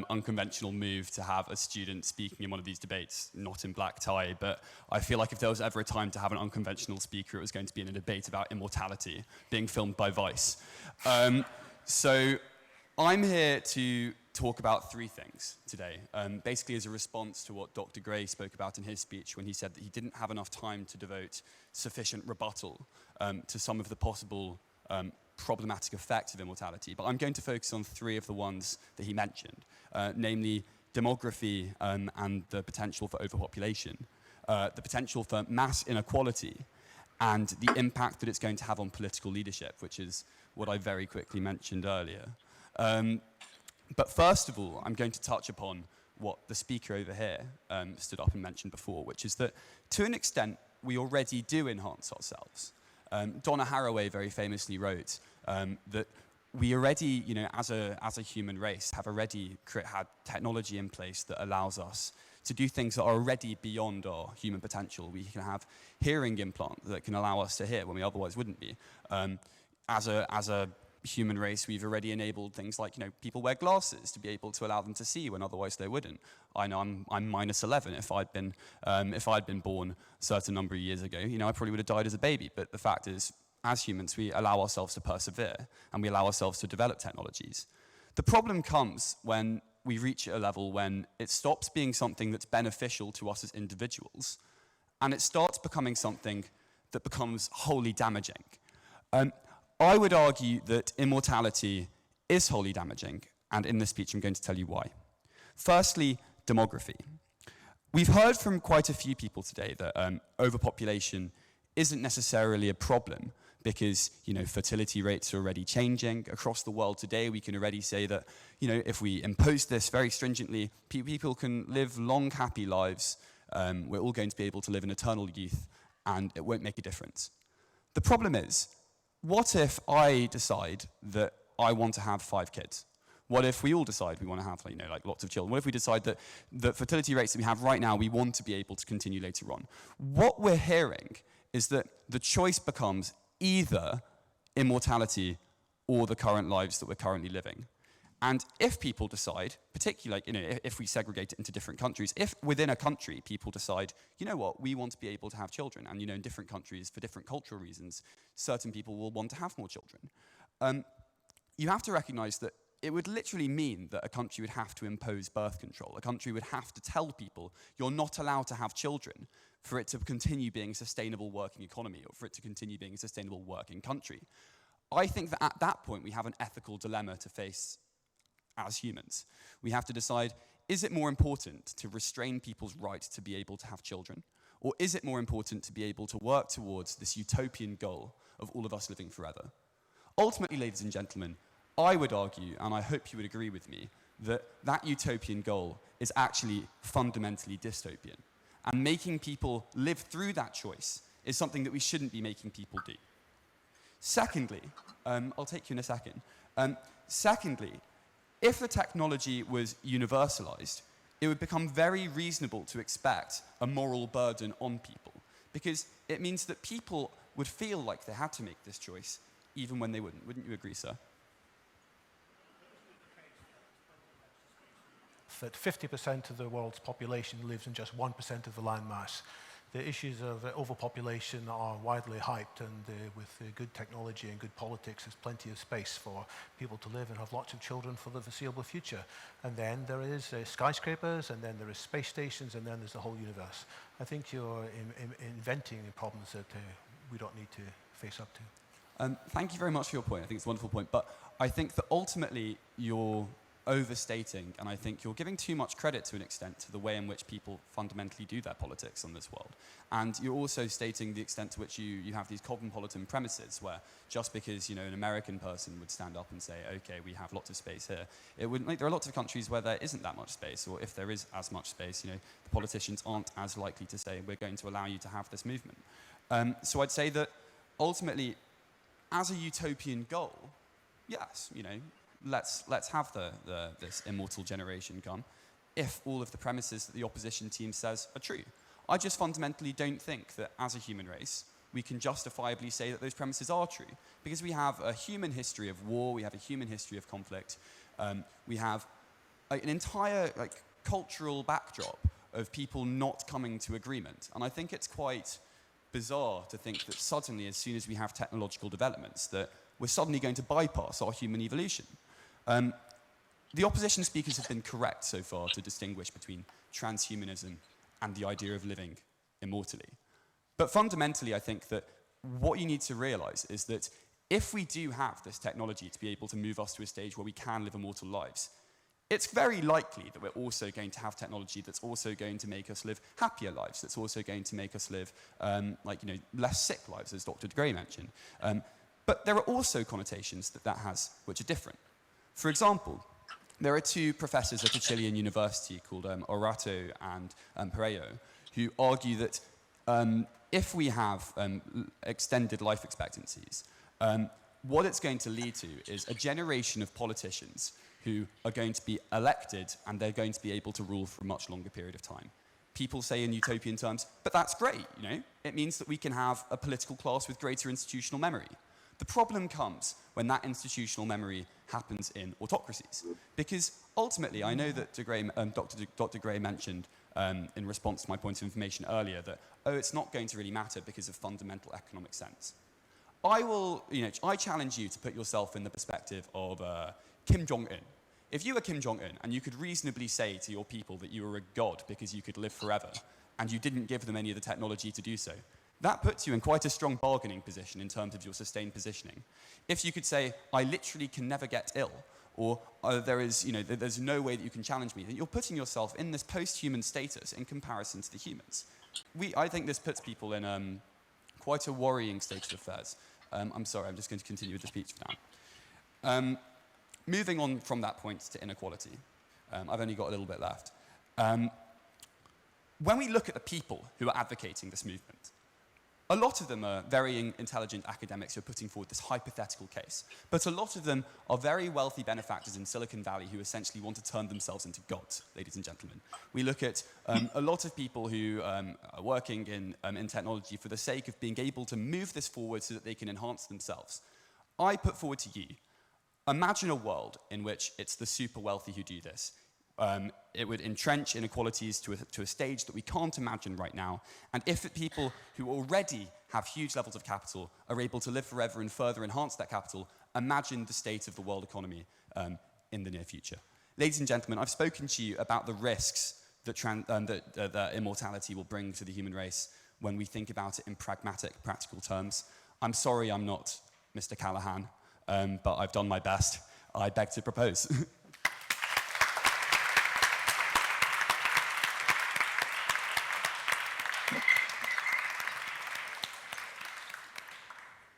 Unconventional move to have a student speaking in one of these debates, not in black tie, but I feel like if there was ever a time to have an unconventional speaker, it was going to be in a debate about immortality, being filmed by Vice. So I'm here to talk about three things today, basically as a response to what Dr. Gray spoke about in his speech when he said that he didn't have enough time to devote sufficient rebuttal to some of the possible problematic effects of immortality, but I'm going to focus on three of the ones that he mentioned, namely demography and the potential for overpopulation, the potential for mass inequality, and the impact that it's going to have on political leadership, which is what I very quickly mentioned earlier. But first of all, I'm going to touch upon what the speaker over here stood up and mentioned before, which is that to an extent, we already do enhance ourselves. Donna Haraway very famously wrote that we already, as a human race, have already had technology in place that allows us to do things that are already beyond our human potential. We can have hearing implants that can allow us to hear when we otherwise wouldn't be. As a human race, we've already enabled things like, people wear glasses to be able to allow them to see when otherwise they wouldn't. I know I'm minus 11. If I'd been born a certain number of years ago, I probably would have died as a baby. But the fact is, as humans, we allow ourselves to persevere and we allow ourselves to develop technologies. The problem comes when we reach a level when it stops being something that's beneficial to us as individuals and it starts becoming something that becomes wholly damaging. I would argue that immortality is wholly damaging, and in this speech I'm going to tell you why. Firstly, demography. We've heard from quite a few people today that overpopulation isn't necessarily a problem because, fertility rates are already changing. Across the world today, we can already say that, if we impose this very stringently, people can live long, happy lives. We're all going to be able to live in eternal youth, and it won't make a difference. The problem is, what if I decide that I want to have 5 kids? What if we all decide we want to have, lots of children? What if we decide that the fertility rates that we have right now, we want to be able to continue later on? What we're hearing is that the choice becomes either immortality or the current lives that we're currently living. And if people decide, particularly, if we segregate it into different countries, if within a country people decide, we want to be able to have children, and in different countries, for different cultural reasons, certain people will want to have more children. You have to recognize that it would literally mean that a country would have to impose birth control. A country would have to tell people, you're not allowed to have children for it to continue being a sustainable working economy or for it to continue being a sustainable working country. I think that at that point we have an ethical dilemma to face as humans. We have to decide, is it more important to restrain people's right to be able to have children? Or is it more important to be able to work towards this utopian goal of all of us living forever? Ultimately, ladies and gentlemen, I would argue, and I hope you would agree with me, that that utopian goal is actually fundamentally dystopian. And making people live through that choice is something that we shouldn't be making people do. Secondly, I'll take you in a second. Secondly, if the technology was universalized, it would become very reasonable to expect a moral burden on people, because it means that people would feel like they had to make this choice, even when they wouldn't. Wouldn't you agree, sir? That 50% of the world's population lives in just 1% of the land mass. The issues of overpopulation are widely hyped, and with good technology and good politics, there's plenty of space for people to live and have lots of children for the foreseeable future. And then there is skyscrapers, and then there is space stations, and then there's the whole universe. I think you're inventing problems that we don't need to face up to. Thank you very much for your point. I think it's a wonderful point. But I think that ultimately you're overstating, and I think you're giving too much credit to an extent to the way in which people fundamentally do their politics on this world. And you're also stating the extent to which you have these cosmopolitan premises where just because an American person would stand up and say, okay, we have lots of space here, it wouldn't, there are lots of countries where there isn't that much space, or if there is as much space, the politicians aren't as likely to say, we're going to allow you to have this movement. So I'd say that ultimately, as a utopian goal, yes, let's have this immortal generation come if all of the premises that the opposition team says are true. I just fundamentally don't think that as a human race we can justifiably say that those premises are true, because we have a human history of war, we have a human history of conflict, we have an entire cultural backdrop of people not coming to agreement. And I think it's quite bizarre to think that suddenly, as soon as we have technological developments, that we're suddenly going to bypass our human evolution. The opposition speakers have been correct so far to distinguish between transhumanism and the idea of living immortally. But fundamentally, I think that what you need to realize is that if we do have this technology to be able to move us to a stage where we can live immortal lives, it's very likely that we're also going to have technology that's also going to make us live happier lives, that's also going to make us live less sick lives, as Dr. Gray mentioned. But there are also connotations that that has which are different. For example, there are two professors at a Chilean university called Orato and Pereiro, who argue that if we have extended life expectancies, what it's going to lead to is a generation of politicians who are going to be elected and they're going to be able to rule for a much longer period of time. People say in utopian terms, but that's great, you know? It means that we can have a political class with greater institutional memory. The problem comes when that institutional memory happens in autocracies. Because ultimately, I know that Dr. Gray mentioned in response to my point of information earlier that, oh, it's not going to really matter because of fundamental economic sense. I challenge you to put yourself in the perspective of Kim Jong-un. If you were Kim Jong-un and you could reasonably say to your people that you were a god because you could live forever, and you didn't give them any of the technology to do so, that puts you in quite a strong bargaining position in terms of your sustained positioning. If you could say, I literally can never get ill, or there's no way that you can challenge me, then you're putting yourself in this post-human status in comparison to the humans. I think this puts people in quite a worrying state of affairs. I'm sorry, I'm just going to continue with the speech for now. Moving on from that point to inequality, I've only got a little bit left. When we look at the people who are advocating this movement, a lot of them are very intelligent academics who are putting forward this hypothetical case, but a lot of them are very wealthy benefactors in Silicon Valley who essentially want to turn themselves into gods, ladies and gentlemen. We look at a lot of people who are working in technology for the sake of being able to move this forward so that they can enhance themselves. I put forward to you, imagine a world in which it's the super wealthy who do this. It would entrench inequalities to a stage that we can't imagine right now. And if people who already have huge levels of capital are able to live forever and further enhance that capital, imagine the state of the world economy in the near future. Ladies and gentlemen, I've spoken to you about the risks that immortality will bring to the human race when we think about it in pragmatic, practical terms. I'm sorry I'm not Mr. Callahan, but I've done my best. I beg to propose.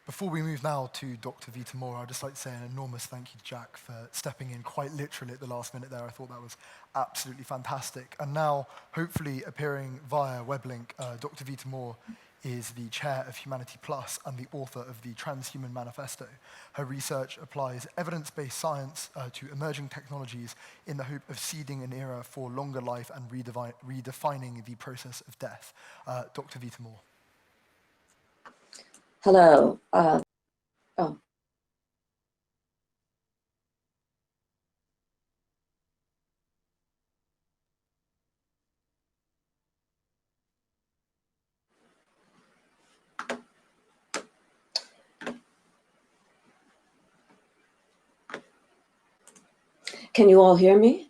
Before we move now to Dr. Vita Moore, I'd just like to say an enormous thank you to Jack for stepping in quite literally at the last minute there. I thought that was absolutely fantastic. And now, hopefully appearing via weblink, Dr. Vita Moore is the chair of Humanity Plus and the author of the Transhuman Manifesto. Her research applies evidence-based science to emerging technologies in the hope of seeding an era for longer life and redefining the process of death. Dr. Vita Moore. Hello. Can you all hear me?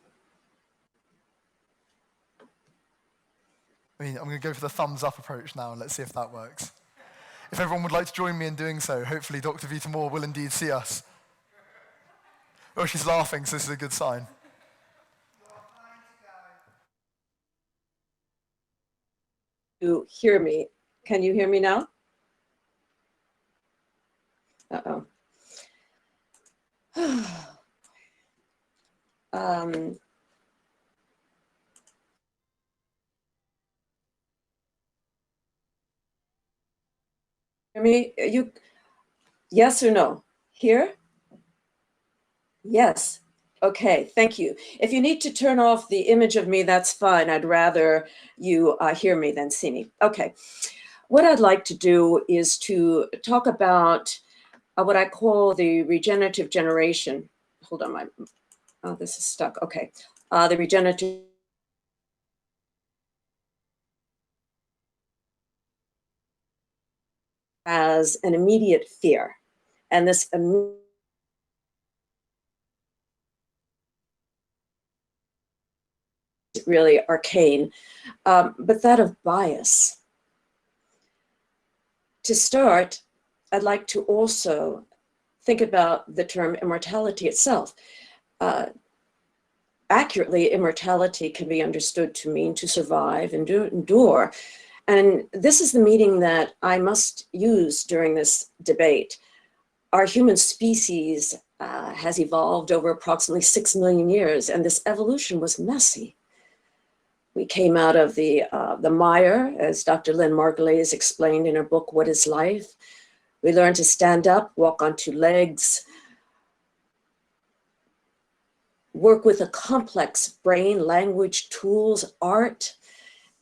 I mean, I'm going to go for the thumbs up approach now, and let's see if that works. If everyone would like to join me in doing so, hopefully Dr. Vita Moore will indeed see us. Oh, she's laughing, so this is a good sign. You hear me? Can you hear me now? Uh-oh. Hear me? Yes or no? Here? Yes. Okay, thank you. If you need to turn off the image of me, that's fine. I'd rather you hear me than see me. Okay. What I'd like to do is to talk about what I call the regenerative generation. Hold on, this is stuck. Okay. The regenerative as an immediate fear. And this really arcane, but that of bias. To start, I'd like to also think about the term immortality itself. Accurately, immortality can be understood to mean to survive and endure. And this is the meaning that I must use during this debate. Our human species has evolved over approximately 6 million years, and this evolution was messy. We came out of the mire, as Dr. Lynn Margulies explained in her book, What is Life? We learned to stand up, walk on two legs, work with a complex brain, language, tools, art,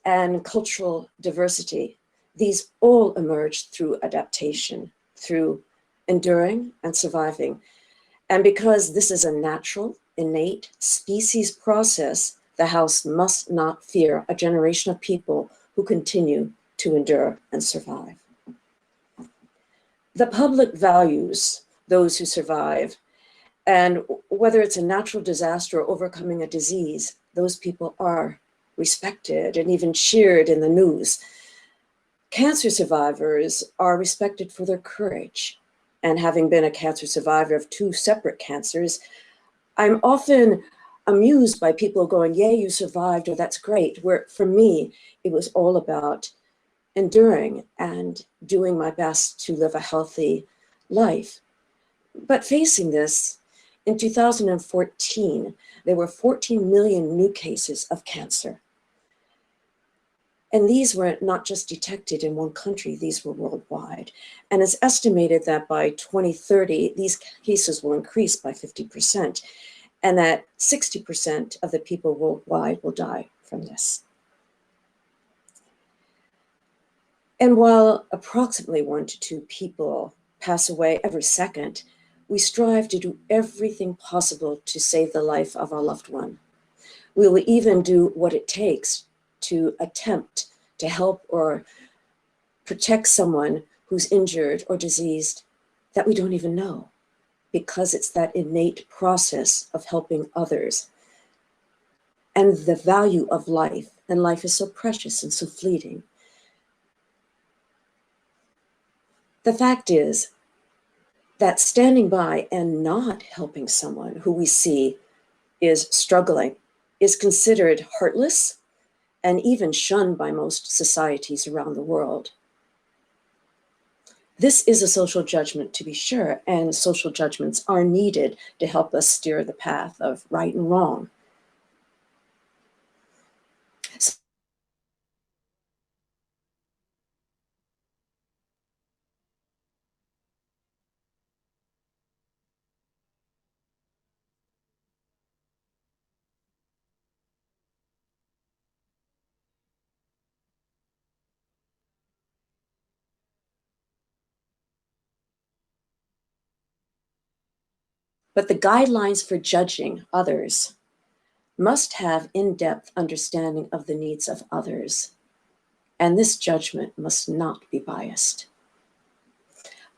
and cultural diversity. These all emerged through adaptation, through enduring and surviving. And because this is a natural, innate species process, the House must not fear a generation of people who continue to endure and survive. The public values those who survive, and whether it's a natural disaster or overcoming a disease, those people are respected and even cheered in the news. Cancer survivors are respected for their courage. And having been a cancer survivor of 2 separate cancers, I'm often amused by people going, yay, you survived, or that's great. Where for me, it was all about enduring and doing my best to live a healthy life. But facing this, in 2014, there were 14 million new cases of cancer. And these were not just detected in one country, these were worldwide. And it's estimated that by 2030, these cases will increase by 50%, and that 60% of the people worldwide will die from this. And while approximately 1 to 2 people pass away every second, we strive to do everything possible to save the life of our loved one. We will even do what it takes to attempt to help or protect someone who's injured or diseased that we don't even know, because it's that innate process of helping others. And the value of life, and life is so precious and so fleeting. The fact is that standing by and not helping someone who we see is struggling is considered heartless and even shunned by most societies around the world. This is a social judgment, to be sure, and social judgments are needed to help us steer the path of right and wrong. But the guidelines for judging others must have in-depth understanding of the needs of others, and this judgment must not be biased.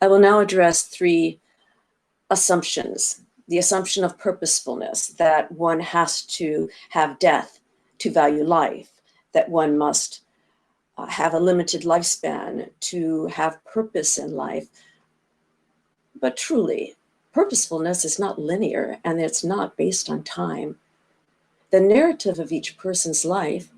I will now address 3 assumptions. The assumption of purposefulness, that one has to have death to value life, that one must have a limited lifespan to have purpose in life. But truly, purposefulness is not linear, and it's not based on time. The narrative of each person's life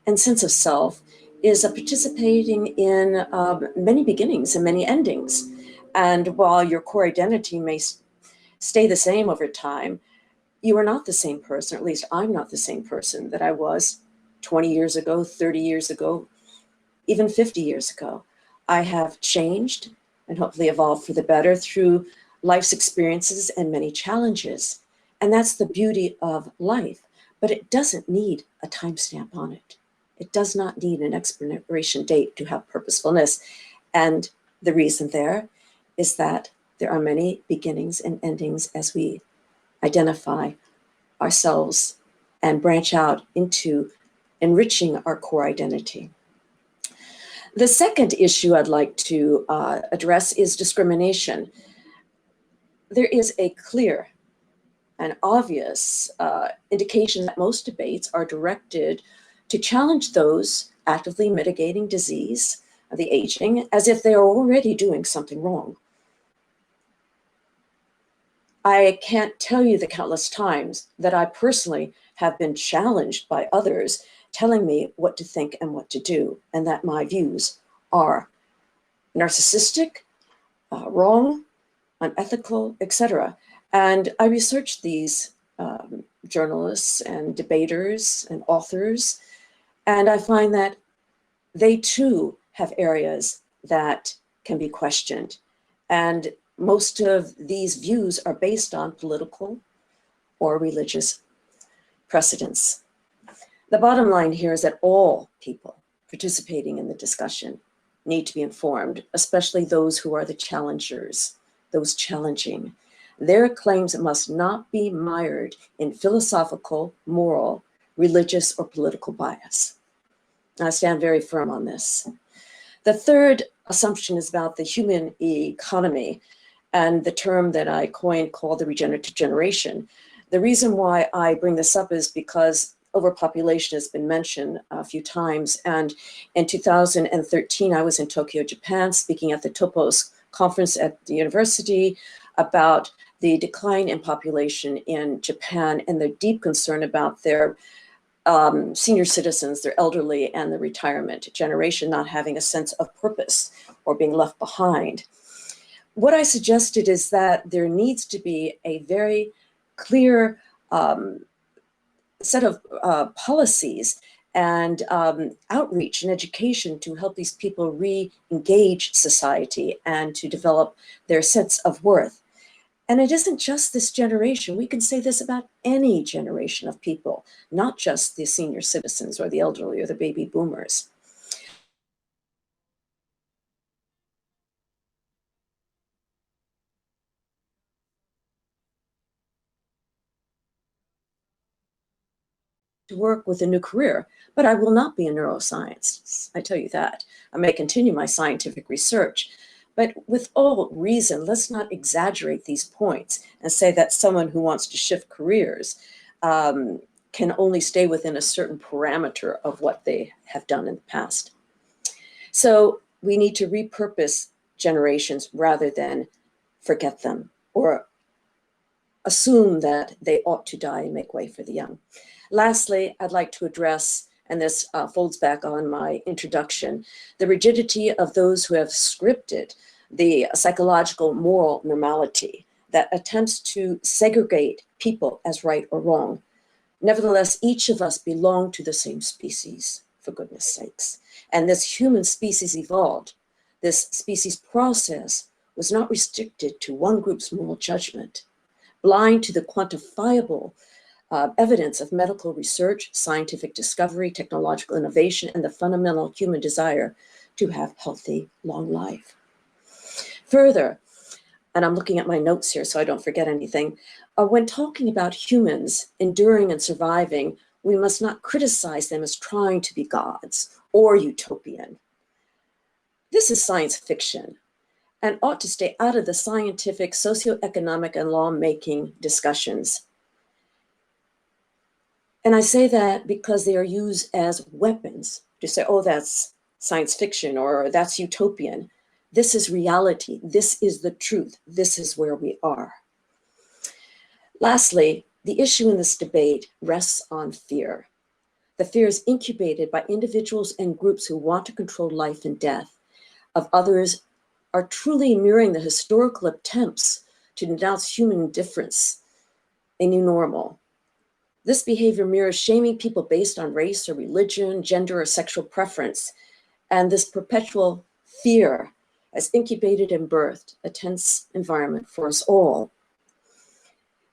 and sense of self is participating in many beginnings and many endings. And while your core identity may stay the same over time, you are not the same person, or at least I'm not the same person that I was 20 years ago, 30 years ago, even 50 years ago. I have changed and hopefully evolved for the better through life's experiences and many challenges. And that's the beauty of life. But it doesn't need a timestamp on it. It does not need an expiration date to have purposefulness. And the reason there is that there are many beginnings and endings as we identify ourselves and branch out into enriching our core identity. The second issue I'd like to address is discrimination. There is a clear and obvious indication that most debates are directed to challenge those actively mitigating disease, the aging, as if they are already doing something wrong. I can't tell you the countless times that I personally have been challenged by others telling me what to think and what to do, and that my views are narcissistic, wrong, unethical, etc. And I researched these journalists and debaters and authors, and I find that they too have areas that can be questioned. And most of these views are based on political or religious precedents. The bottom line here is that all people participating in the discussion need to be informed, especially those who are the challengers, those challenging. Their claims must not be mired in philosophical, moral, religious, or political bias. I stand very firm on this. The third assumption is about the human economy and the term that I coined called the regenerative generation. The reason why I bring this up is because overpopulation has been mentioned a few times. And in 2013, I was in Tokyo, Japan, speaking at the Topos conference at the university about the decline in population in Japan and their deep concern about their senior citizens, their elderly, and the retirement generation not having a sense of purpose or being left behind. What I suggested is that there needs to be a very clear set of policies and outreach and education to help these people re-engage society and to develop their sense of worth. And it isn't just this generation. We can say this about any generation of people, not just the senior citizens or the elderly or the baby boomers. To work with a new career, but I will not be in neuroscience. I tell you that. I may continue my scientific research, but with all reason, let's not exaggerate these points and say that someone who wants to shift careers can only stay within a certain parameter of what they have done in the past. So we need to repurpose generations rather than forget them or assume that they ought to die and make way for the young. Lastly, I'd like to address, and this folds back on my introduction, the rigidity of those who have scripted the psychological moral normality that attempts to segregate people as right or wrong. Nevertheless, each of us belong to the same species, for goodness sakes. And this human species evolved. This species process was not restricted to one group's moral judgment. Blind to the quantifiable evidence of medical research, scientific discovery, technological innovation, and the fundamental human desire to have healthy, long life. Further, and I'm looking at my notes here so I don't forget anything, when talking about humans enduring and surviving, we must not criticize them as trying to be gods or utopian. This is science fiction and ought to stay out of the scientific, socioeconomic, and lawmaking discussions. And I say that because they are used as weapons to say, oh, that's science fiction or that's utopian. This is reality. This is the truth. This is where we are. Lastly, the issue in this debate rests on fear. The fear is incubated by individuals and groups who want to control life and death of others, are truly mirroring the historical attempts to denounce human indifference, a new normal. This behavior mirrors shaming people based on race or religion, gender, or sexual preference. And this perpetual fear has incubated and birthed a tense environment for us all.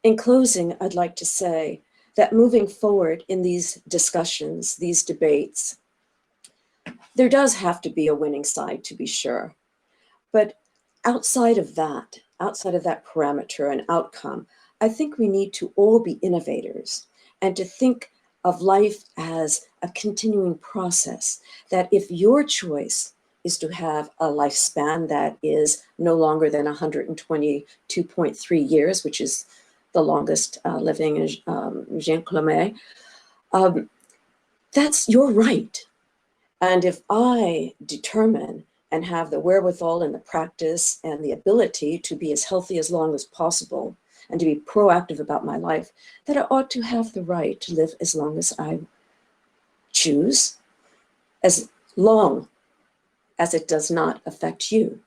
In closing, I'd like to say that moving forward in these discussions, these debates, there does have to be a winning side, to be sure. But outside of that parameter and outcome, I think we need to all be innovators and to think of life as a continuing process, that if your choice is to have a lifespan that is no longer than 122.3 years, which is the longest living in Jean Clomet, that's your right. And if I determine and have the wherewithal and the practice and the ability to be as healthy as long as possible, and to be proactive about my life, that I ought to have the right to live as long as I choose, as long as it does not affect you.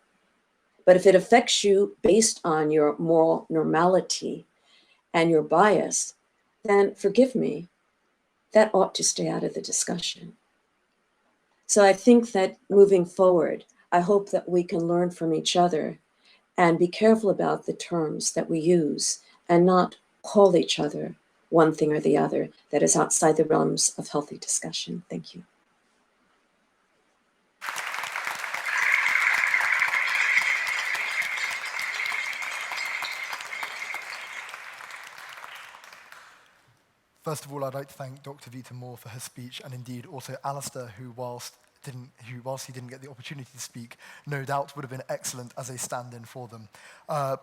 But if it affects you based on your moral normality and your bias, then forgive me, that ought to stay out of the discussion. So I think that moving forward, I hope that we can learn from each other and be careful about the terms that we use and not call each other one thing or the other that is outside the realms of healthy discussion. Thank you. First of all, I'd like to thank Dr. Vita Moore for her speech, and indeed also Alistair, who whilst he didn't get the opportunity to speak, no doubt would have been excellent as a stand-in for them.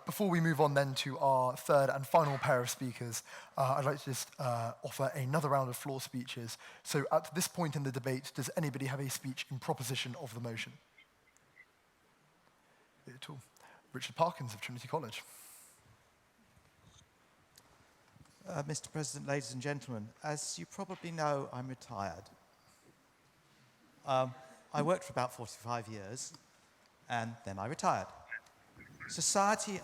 Before we move on then to our third and final pair of speakers, I'd like to just offer another round of floor speeches. So at this point in the debate, does anybody have a speech in proposition of the motion? At all. Richard Parkins of Trinity College. Mr. President, ladies and gentlemen, as you probably know, I'm retired. I worked for about 45 years, and then I retired. Society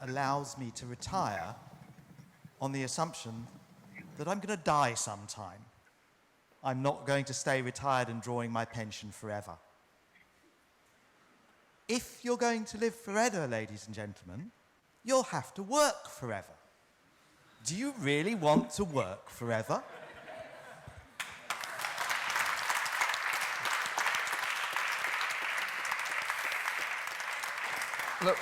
allows me to retire on the assumption that I'm going to die sometime. I'm not going to stay retired and drawing my pension forever. If you're going to live forever, ladies and gentlemen, you'll have to work forever. Do you really want to work forever? Look,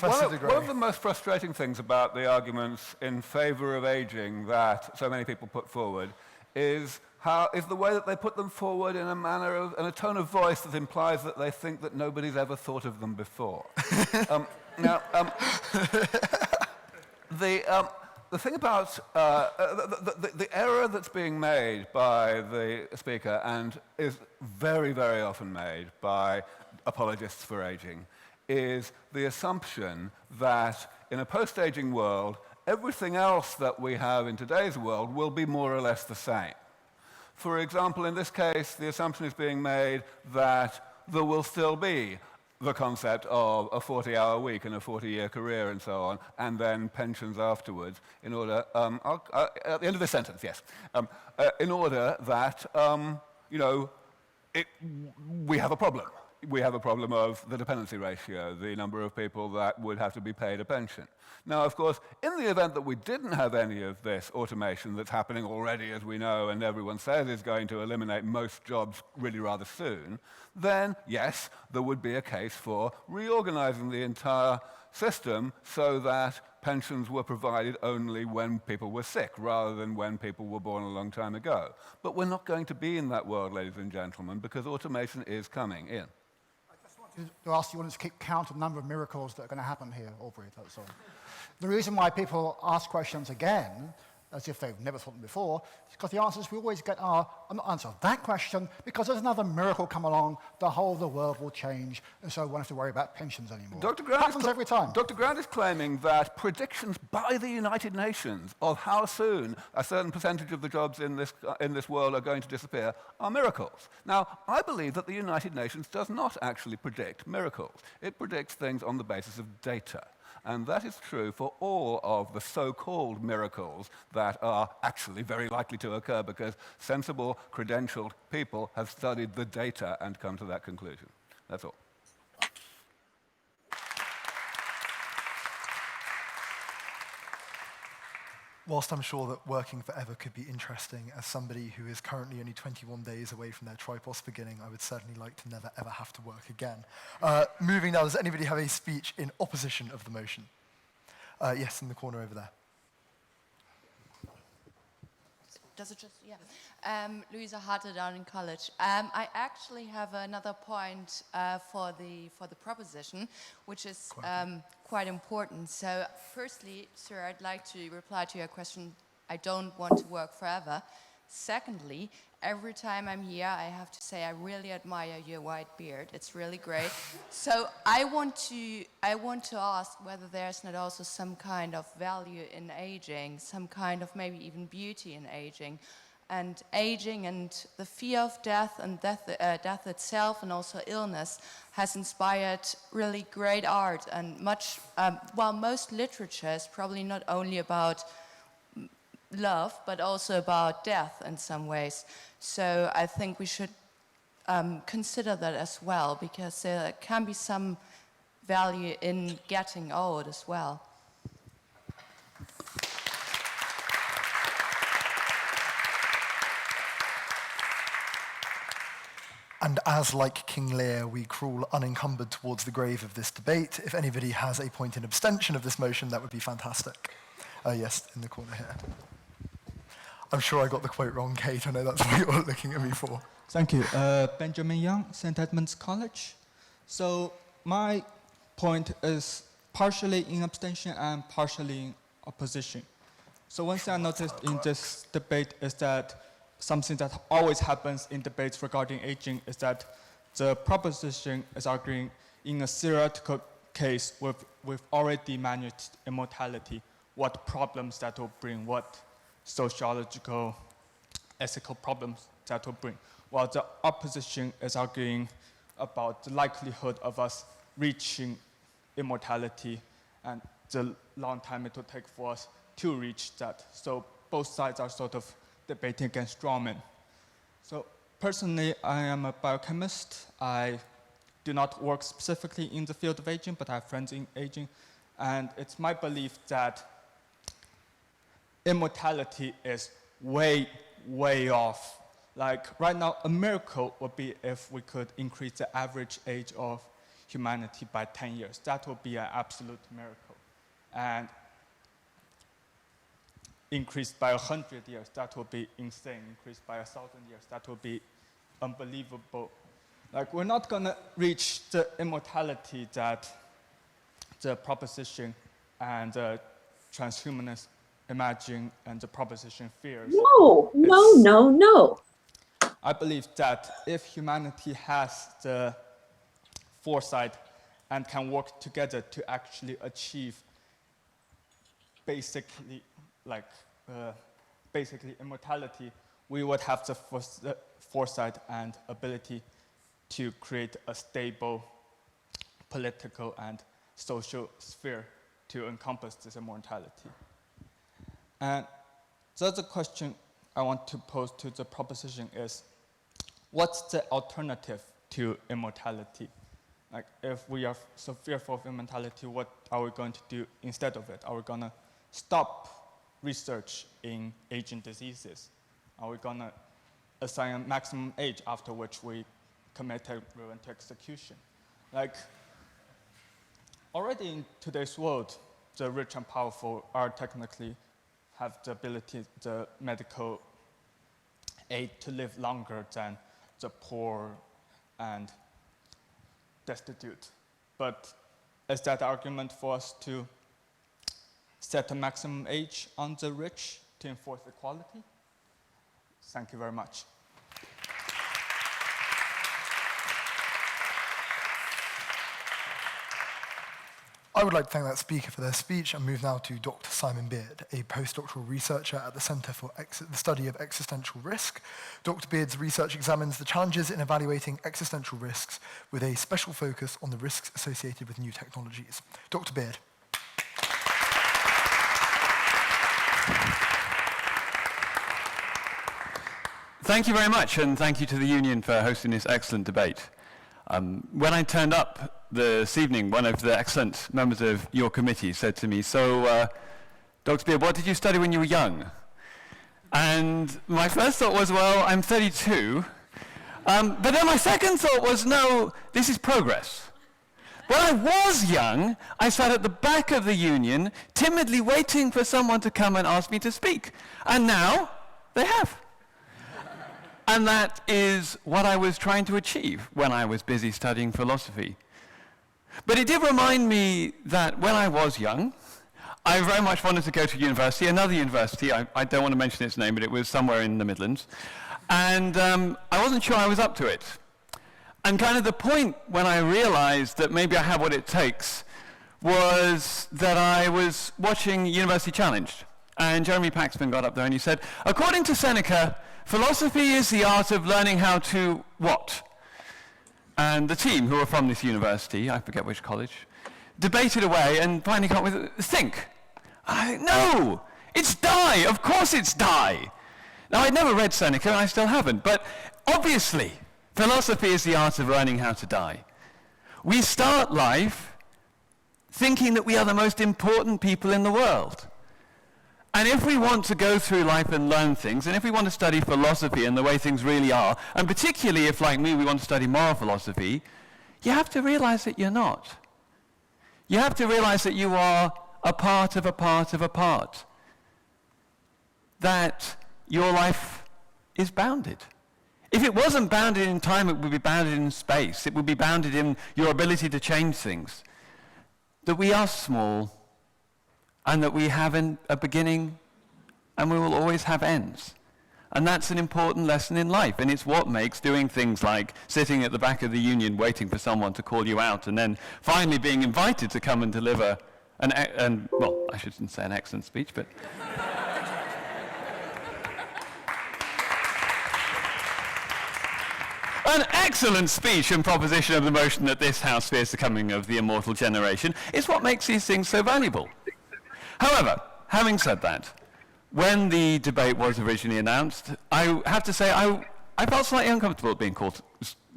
one of the most frustrating things about the arguments in favor of aging that so many people put forward is the way that they put them forward in a manner of, and a tone of voice that implies that they think that nobody's ever thought of them before. The thing about the error that's being made by the speaker, and is very, very often made by apologists for aging, is the assumption that in a post-aging world, everything else that we have in today's world will be more or less the same. For example, in this case, the assumption is being made that there will still be the concept of a 40-hour week and a 40-year career and so on, and then pensions afterwards, in order, at the end of this sentence, yes, in order that, we have a problem. We have a problem of the dependency ratio, the number of people that would have to be paid a pension. Now, of course, in the event that we didn't have any of this automation that's happening already, as we know, and everyone says is going to eliminate most jobs really rather soon, then, yes, there would be a case for reorganizing the entire system so that pensions were provided only when people were sick, rather than when people were born a long time ago. But we're not going to be in that world, ladies and gentlemen, because automation is coming in. To ask you want to keep count of the number of miracles that are going to happen here, Aubrey, that's all. The reason why people ask questions again, as if they've never thought them before, is because the answers we always get are, I'm not answering that question, because there's another miracle come along, the whole of the world will change, and so we won't have to worry about pensions anymore. Happens every time. Dr. Grant is claiming that predictions by the United Nations of how soon a certain percentage of the jobs in this world are going to disappear are miracles. Now, I believe that the United Nations does not actually predict miracles. It predicts things on the basis of data. And that is true for all of the so-called miracles that are actually very likely to occur, because sensible, credentialed people have studied the data and come to that conclusion. That's all. Whilst I'm sure that working forever could be interesting, as somebody who is currently only 21 days away from their tripos beginning, I would certainly like to never ever have to work again. Moving now, does anybody have a speech in opposition of the motion? Yes, in the corner over there. Does it just, yeah. Louisa Harter down in college. I actually have another point for the proposition, which is quite important. So firstly, sir, I'd like to reply to your question, I don't want to work forever. Secondly, every time I'm here, I have to say I really admire your white beard. It's really great. So I want to ask whether there's not also some kind of value in aging, some kind of maybe even beauty in aging. And aging and the fear of death and death itself and also illness has inspired really great art and much, while most literature is probably not only about love, but also about death in some ways. So I think we should consider that as well, because there can be some value in getting old as well. And as like King Lear, we crawl unencumbered towards the grave of this debate. If anybody has a point in abstention of this motion, that would be fantastic. Yes, in the corner here. I'm sure I got the quote wrong, Kate. I know that's what you're looking at me for. Thank you. Benjamin Young, St. Edmunds College. So my point is partially in abstention and partially in opposition. So one thing I noticed in this debate is that something that always happens in debates regarding aging is that the proposition is arguing in a theoretical case with already managed immortality, what problems that will bring, what sociological, ethical problems that will bring, while the opposition is arguing about the likelihood of us reaching immortality and the long time it will take for us to reach that. So both sides are sort of debating against strawmen. So personally, I am a biochemist. I do not work specifically in the field of aging, but I have friends in aging. And it's my belief that immortality is way, way off. Like right now, a miracle would be if we could increase the average age of humanity by 10 years. That would be an absolute miracle. And increased by 100 years, that would be insane. Increased by 1,000 years, that would be unbelievable. Like, we're not gonna reach the immortality that the proposition and the transhumanists imagine and the proposition fears. No. I believe that if humanity has the foresight and can work together to actually achieve basically immortality, we would have the foresight and ability to create a stable political and social sphere to encompass this immortality. And the other question I want to pose to the proposition is, what's the alternative to immortality? Like, if we are so fearful of immortality, what are we going to do instead of it? Are we gonna stop research in aging diseases? Are we gonna assign a maximum age after which we commit everyone to execution? Like, already in today's world, the rich and powerful are technically have the ability, the medical aid to live longer than the poor and destitute. But is that argument for us to set a maximum age on the rich to enforce equality? Thank you very much. I would like to thank that speaker for their speech and move now to Dr. Simon Beard, a postdoctoral researcher at the Centre for the Study of Existential Risk. Dr. Beard's research examines the challenges in evaluating existential risks with a special focus on the risks associated with new technologies. Dr. Beard. Thank you very much, and thank you to the Union for hosting this excellent debate. When I turned up this evening, one of the excellent members of your committee said to me, so, Dr. Beard, what did you study when you were young? And my first thought was, well, I'm 32. But then my second thought was, no, this is progress. When I was young, I sat at the back of the Union, timidly waiting for someone to come and ask me to speak. And now, they have. And that is what I was trying to achieve when I was busy studying philosophy. But it did remind me that when I was young, I very much wanted to go to university, another university. I don't want to mention its name, but it was somewhere in the Midlands. And I wasn't sure I was up to it. And kind of the point when I realized that maybe I have what it takes was that I was watching University Challenged. And Jeremy Paxman got up there and he said, according to Seneca, philosophy is the art of learning how to what? And the team, who were from this university, I forget which college, debated away and finally got with think. No, it's die. Of course it's die. Now, I'd never read Seneca, and I still haven't, but obviously, philosophy is the art of learning how to die. We start life thinking that we are the most important people in the world. And if we want to go through life and learn things, and if we want to study philosophy and the way things really are, and particularly if, like me, we want to study moral philosophy, you have to realize that you're not. You have to realize that you are a part of a part of a part. That your life is bounded. If it wasn't bounded in time, it would be bounded in space. It would be bounded in your ability to change things. That we are small, and that we have a beginning, and we will always have ends. And that's an important lesson in life, and it's what makes doing things like sitting at the back of the union waiting for someone to call you out, and then finally being invited to come and deliver well, I shouldn't say an excellent speech, but an excellent speech and proposition of the motion that this House fears the coming of the Immortal Generation is what makes these things so valuable. However, having said that, when the debate was originally announced, I have to say I felt slightly uncomfortable being called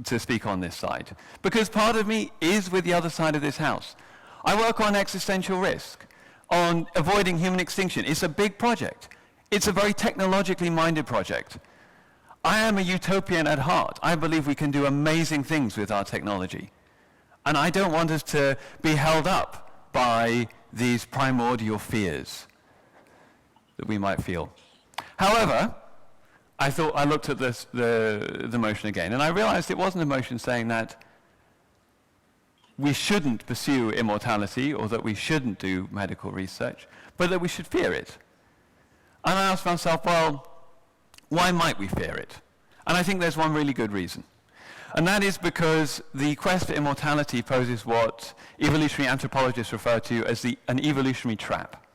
to speak on this side, because part of me is with the other side of this House. I work on existential risk, on avoiding human extinction. It's a big project. It's a very technologically minded project. I am a utopian at heart. I believe we can do amazing things with our technology. And I don't want us to be held up by these primordial fears that we might feel. However, I looked at the motion again, and I realized it wasn't a motion saying that we shouldn't pursue immortality or that we shouldn't do medical research, but that we should fear it. And I asked myself, well, why might we fear it? And I think there's one really good reason. And that is because the quest for immortality poses what evolutionary anthropologists refer to as an evolutionary trap.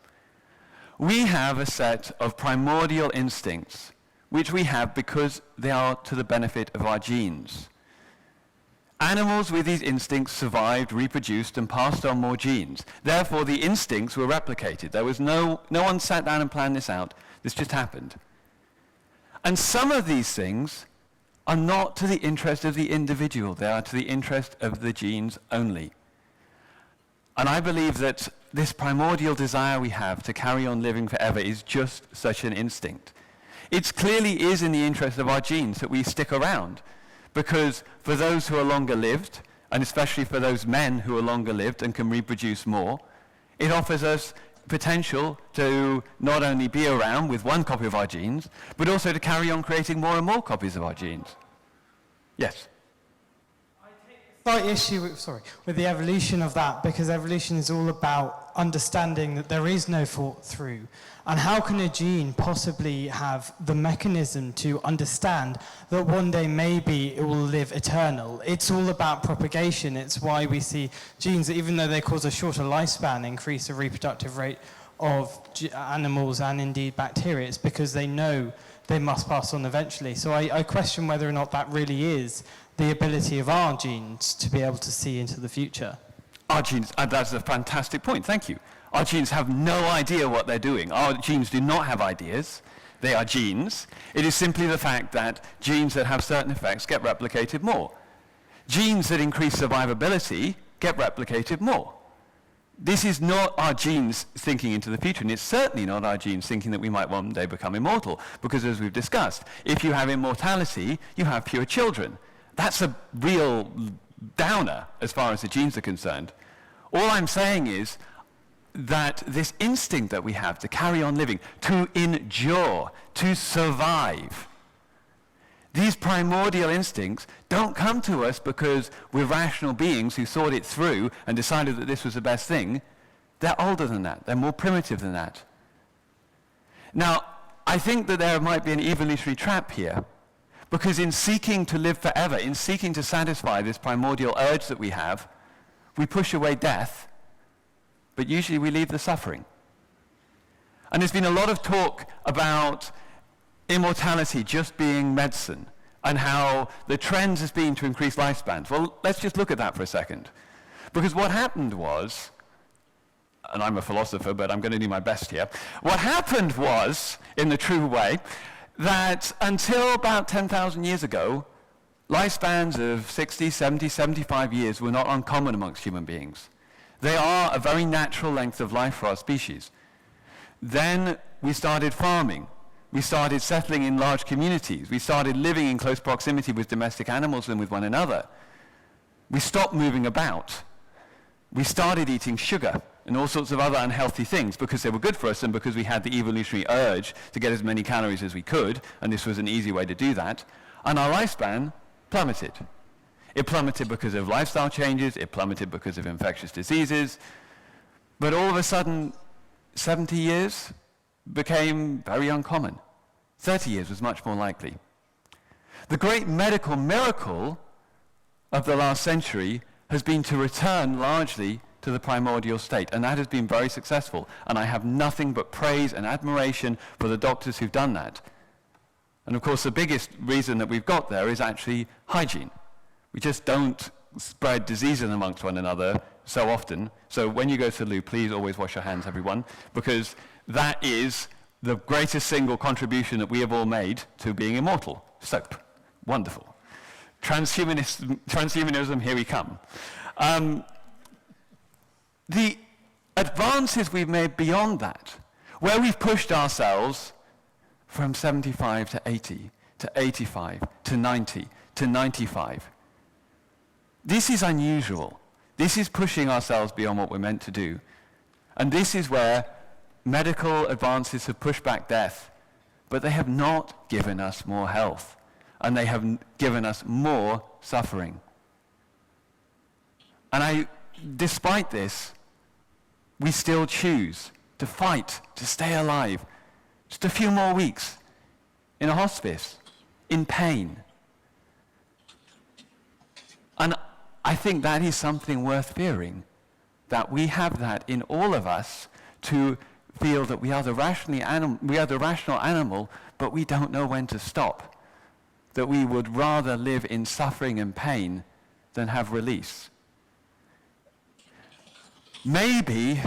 We have a set of primordial instincts which we have because they are to the benefit of our genes. Animals with these instincts survived, reproduced, and passed on more genes. Therefore, the instincts were replicated. There was no one sat down and planned this out. This just happened. And some of these things are not to the interest of the individual. They are to the interest of the genes only. And I believe that this primordial desire we have to carry on living forever is just such an instinct. It clearly is in the interest of our genes that we stick around. Because for those who are longer lived, and especially for those men who are longer lived and can reproduce more, it offers us potential to not only be around with one copy of our genes, but also to carry on creating more and more copies of our genes. Yes? I take a slight issue with the evolution of that, because evolution is all about understanding that there is no thought through. And how can a gene possibly have the mechanism to understand that one day maybe it will live eternal? It's all about propagation. It's why we see genes that, even though they cause a shorter lifespan, increase the reproductive rate of animals and indeed bacteria. It's because they know they must pass on eventually. So I question whether or not that really is the ability of our genes to be able to see into the future. Our genes, that's a fantastic point, thank you. Our genes have no idea what they're doing. Our genes do not have ideas. They are genes. It is simply the fact that genes that have certain effects get replicated more. Genes that increase survivability get replicated more. This is not our genes thinking into the future, and it's certainly not our genes thinking that we might one day become immortal, because as we've discussed, if you have immortality, you have pure children. That's a real downer as far as the genes are concerned. All I'm saying is that this instinct that we have to carry on living, to endure, to survive, these primordial instincts don't come to us because we're rational beings who thought it through and decided that this was the best thing. They're older than that. They're more primitive than that. Now, I think that there might be an evolutionary trap here, because in seeking to live forever, in seeking to satisfy this primordial urge that we have, we push away death, but usually we leave the suffering. And there's been a lot of talk about immortality just being medicine, and how the trend has been to increase lifespans. Well, let's just look at that for a second. Because what happened was, and I'm a philosopher, but I'm going to do my best here. What happened was, in the true way, that until about 10,000 years ago, lifespans of 60, 70, 75 years were not uncommon amongst human beings. They are a very natural length of life for our species. Then we started farming. We started settling in large communities. We started living in close proximity with domestic animals and with one another. We stopped moving about. We started eating sugar and all sorts of other unhealthy things because they were good for us and because we had the evolutionary urge to get as many calories as we could, and this was an easy way to do that. And our lifespan plummeted. It plummeted because of lifestyle changes. It plummeted because of infectious diseases. But all of a sudden, 70 years became very uncommon. 30 years was much more likely. The great medical miracle of the last century has been to return largely to the primordial state, and that has been very successful. And I have nothing but praise and admiration for the doctors who've done that. And of course, the biggest reason that we've got there is actually hygiene. We just don't spread diseases amongst one another so often. So when you go to the loo, please always wash your hands, everyone, because that is the greatest single contribution that we have all made to being immortal. Soap. Wonderful. Transhumanism, here we come. The advances we've made beyond that, where we've pushed ourselves from 75 to 80, to 85, to 90, to 95. This is unusual. This is pushing ourselves beyond what we're meant to do. And this is where medical advances have pushed back death, but they have not given us more health, and they have given us more suffering. And despite this, we still choose to fight, to stay alive, just a few more weeks in a hospice, in pain. And I think that is something worth fearing, that we have that in all of us to feel that we are the rational animal, but we don't know when to stop. That we would rather live in suffering and pain than have release. Maybe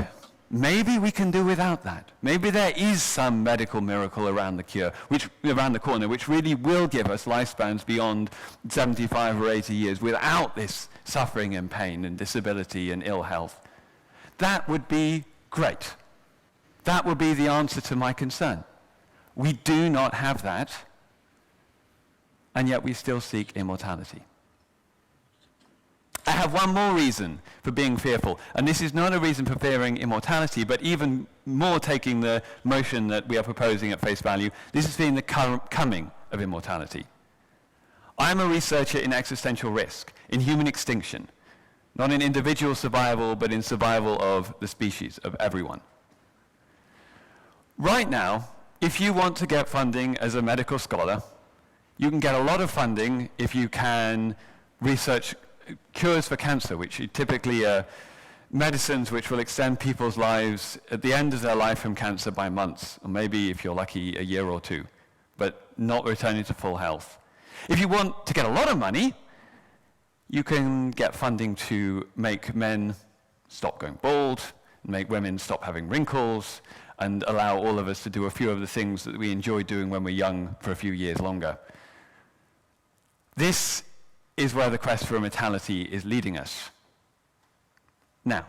we can do without that. Maybe there is some medical miracle around the corner, which really will give us lifespans beyond 75 or 80 years without this suffering and pain and disability and ill health. That would be great. That would be the answer to my concern. We do not have that, and yet we still seek immortality. I have one more reason for being fearful, and this is not a reason for fearing immortality, but even more taking the motion that we are proposing at face value. This is fearing the coming of immortality. I'm a researcher in existential risk, in human extinction, not in individual survival, but in survival of the species, of everyone. Right now, if you want to get funding as a medical scholar, you can get a lot of funding if you can research cures for cancer, which are typically medicines which will extend people's lives at the end of their life from cancer by months, or maybe, if you're lucky, a year or two, but not returning to full health. If you want to get a lot of money, you can get funding to make men stop going bald, make women stop having wrinkles, and allow all of us to do a few of the things that we enjoy doing when we're young for a few years longer. This is where the quest for immortality is leading us. Now,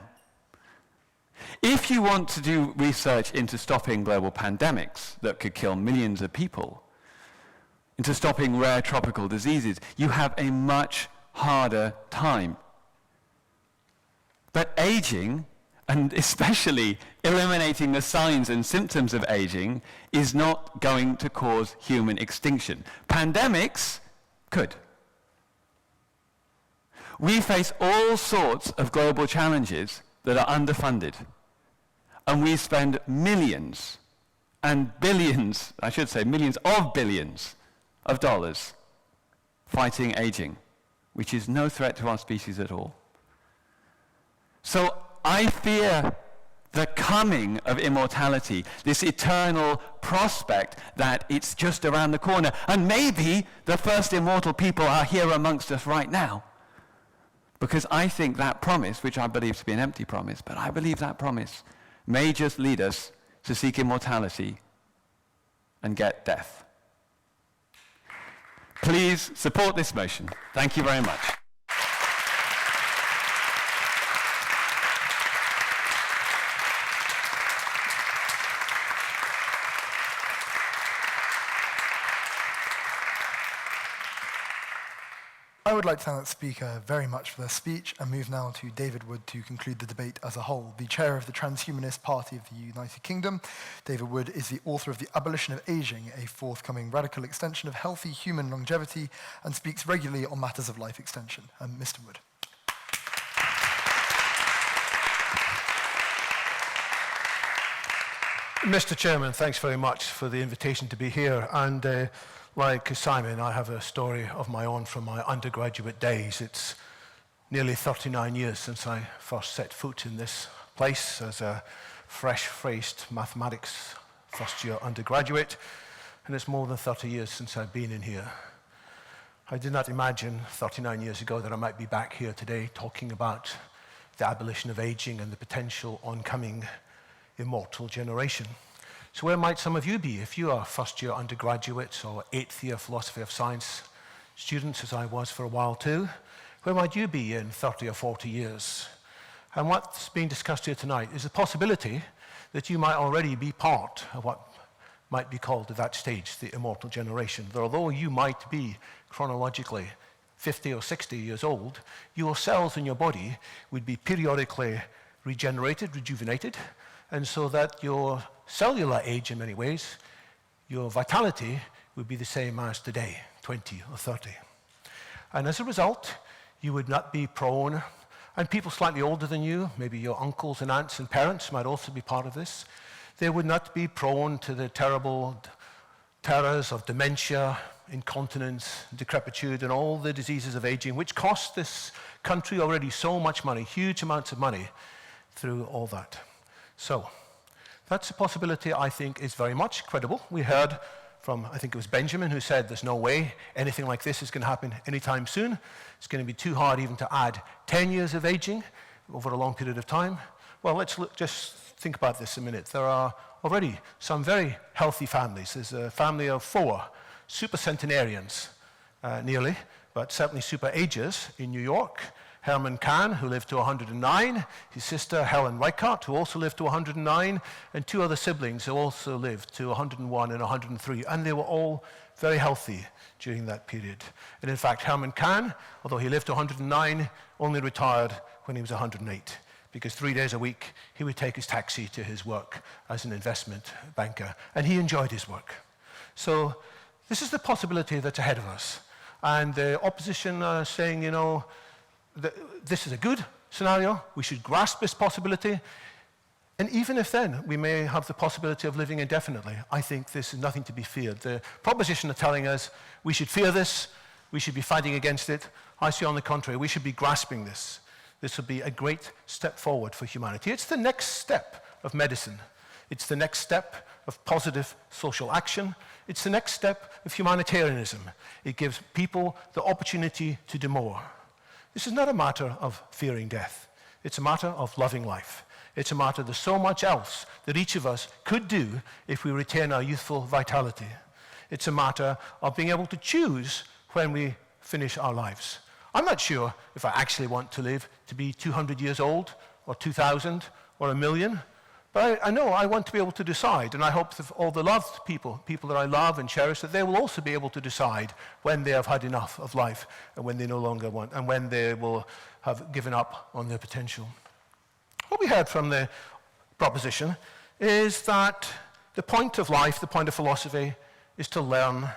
if you want to do research into stopping global pandemics that could kill millions of people, into stopping rare tropical diseases, you have a much harder time. But aging, and especially eliminating the signs and symptoms of aging, is not going to cause human extinction. Pandemics could. We face all sorts of global challenges that are underfunded, And we spend millions and billions, I should say millions of billions of dollars fighting aging, which is no threat to our species at all. So I fear the coming of immortality, this eternal prospect that it's just around the corner. And maybe the first immortal people are here amongst us right now. Because I think that promise, which I believe to be an empty promise, but I believe that promise may just lead us to seek immortality and get death. Please support this motion. Thank you very much. I would like to thank that speaker very much for their speech and move now to David Wood to conclude the debate as a whole. The chair of the Transhumanist Party of the United Kingdom, David Wood is the author of The Abolition of Aging, a forthcoming radical extension of healthy human longevity, and speaks regularly on matters of life extension. Mr. Wood. Mr. Chairman, thanks very much for the invitation to be here. And like Simon, I have a story of my own from my undergraduate days. It's nearly 39 years since I first set foot in this place as a fresh-faced mathematics first-year undergraduate, and it's more than 30 years since I've been in here. I did not imagine 39 years ago that I might be back here today talking about the abolition of aging and the potential oncoming immortal generation. So where might some of you be if you are first-year undergraduates or eighth-year philosophy of science students, as I was for a while too? Where might you be in 30 or 40 years? And what's being discussed here tonight is the possibility that you might already be part of what might be called at that stage the immortal generation. That although you might be chronologically 50 or 60 years old, your cells in your body would be periodically regenerated, rejuvenated, and so that your cellular age in many ways, your vitality would be the same as today, 20 or 30. And as a result, you would not be prone, and people slightly older than you, maybe your uncles and aunts and parents might also be part of this, they would not be prone to the terrible terrors of dementia, incontinence, decrepitude, and all the diseases of aging, which cost this country already so much money, huge amounts of money through all that. So that's a possibility I think is very much credible. We heard from, I think it was Benjamin, who said there's no way anything like this is going to happen anytime soon. It's going to be too hard even to add 10 years of aging over a long period of time. Well, let's just think about this a minute. There are already some very healthy families. There's a family of 4 supercentenarians, nearly, but certainly super ages in New York. Herman Kahn, who lived to 109, his sister Helen Reichardt, who also lived to 109, and 2 other siblings who also lived to 101 and 103, and they were all very healthy during that period. And in fact, Herman Kahn, although he lived to 109, only retired when he was 108, because 3 days a week he would take his taxi to his work as an investment banker, and he enjoyed his work. So this is the possibility that's ahead of us. And the opposition are saying, you know, this is a good scenario, we should grasp this possibility, and even if then we may have the possibility of living indefinitely, I think this is nothing to be feared. The proposition are telling us we should fear this, we should be fighting against it. I say on the contrary, we should be grasping this. This would be a great step forward for humanity. It's the next step of medicine. It's the next step of positive social action. It's the next step of humanitarianism. It gives people the opportunity to do more. This is not a matter of fearing death. It's a matter of loving life. It's a matter there's so much else that each of us could do if we retain our youthful vitality. It's a matter of being able to choose when we finish our lives. I'm not sure if I actually want to live to be 200 years old, or 2,000, or 1,000,000, but I know I want to be able to decide, and I hope that all the loved people that I love and cherish, that they will also be able to decide when they have had enough of life and when they no longer want, and when they will have given up on their potential. What we heard from the proposition is that the point of life, the point of philosophy, is to learn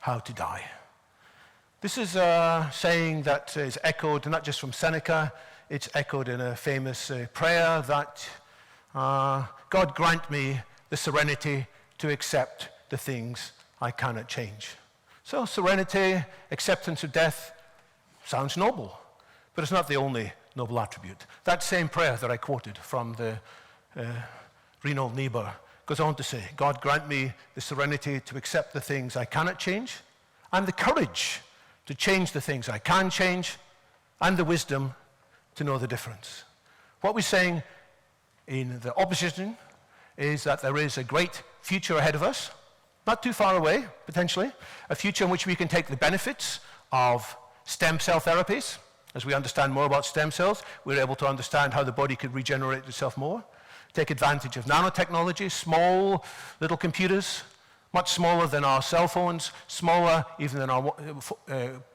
how to die. This is a saying that is echoed not just from Seneca, it's echoed in a famous prayer that God grant me the serenity to accept the things I cannot change. So serenity, acceptance of death, sounds noble, but it's not the only noble attribute. That same prayer that I quoted from the Reinhold Niebuhr goes on to say, God grant me the serenity to accept the things I cannot change, and the courage to change the things I can change, and the wisdom to know the difference. What we're saying in the opposition is that there is a great future ahead of us, not too far away, potentially, a future in which we can take the benefits of stem cell therapies. As we understand more about stem cells, we're able to understand how the body could regenerate itself more, take advantage of nanotechnology, small little computers, much smaller than our cell phones, smaller even than our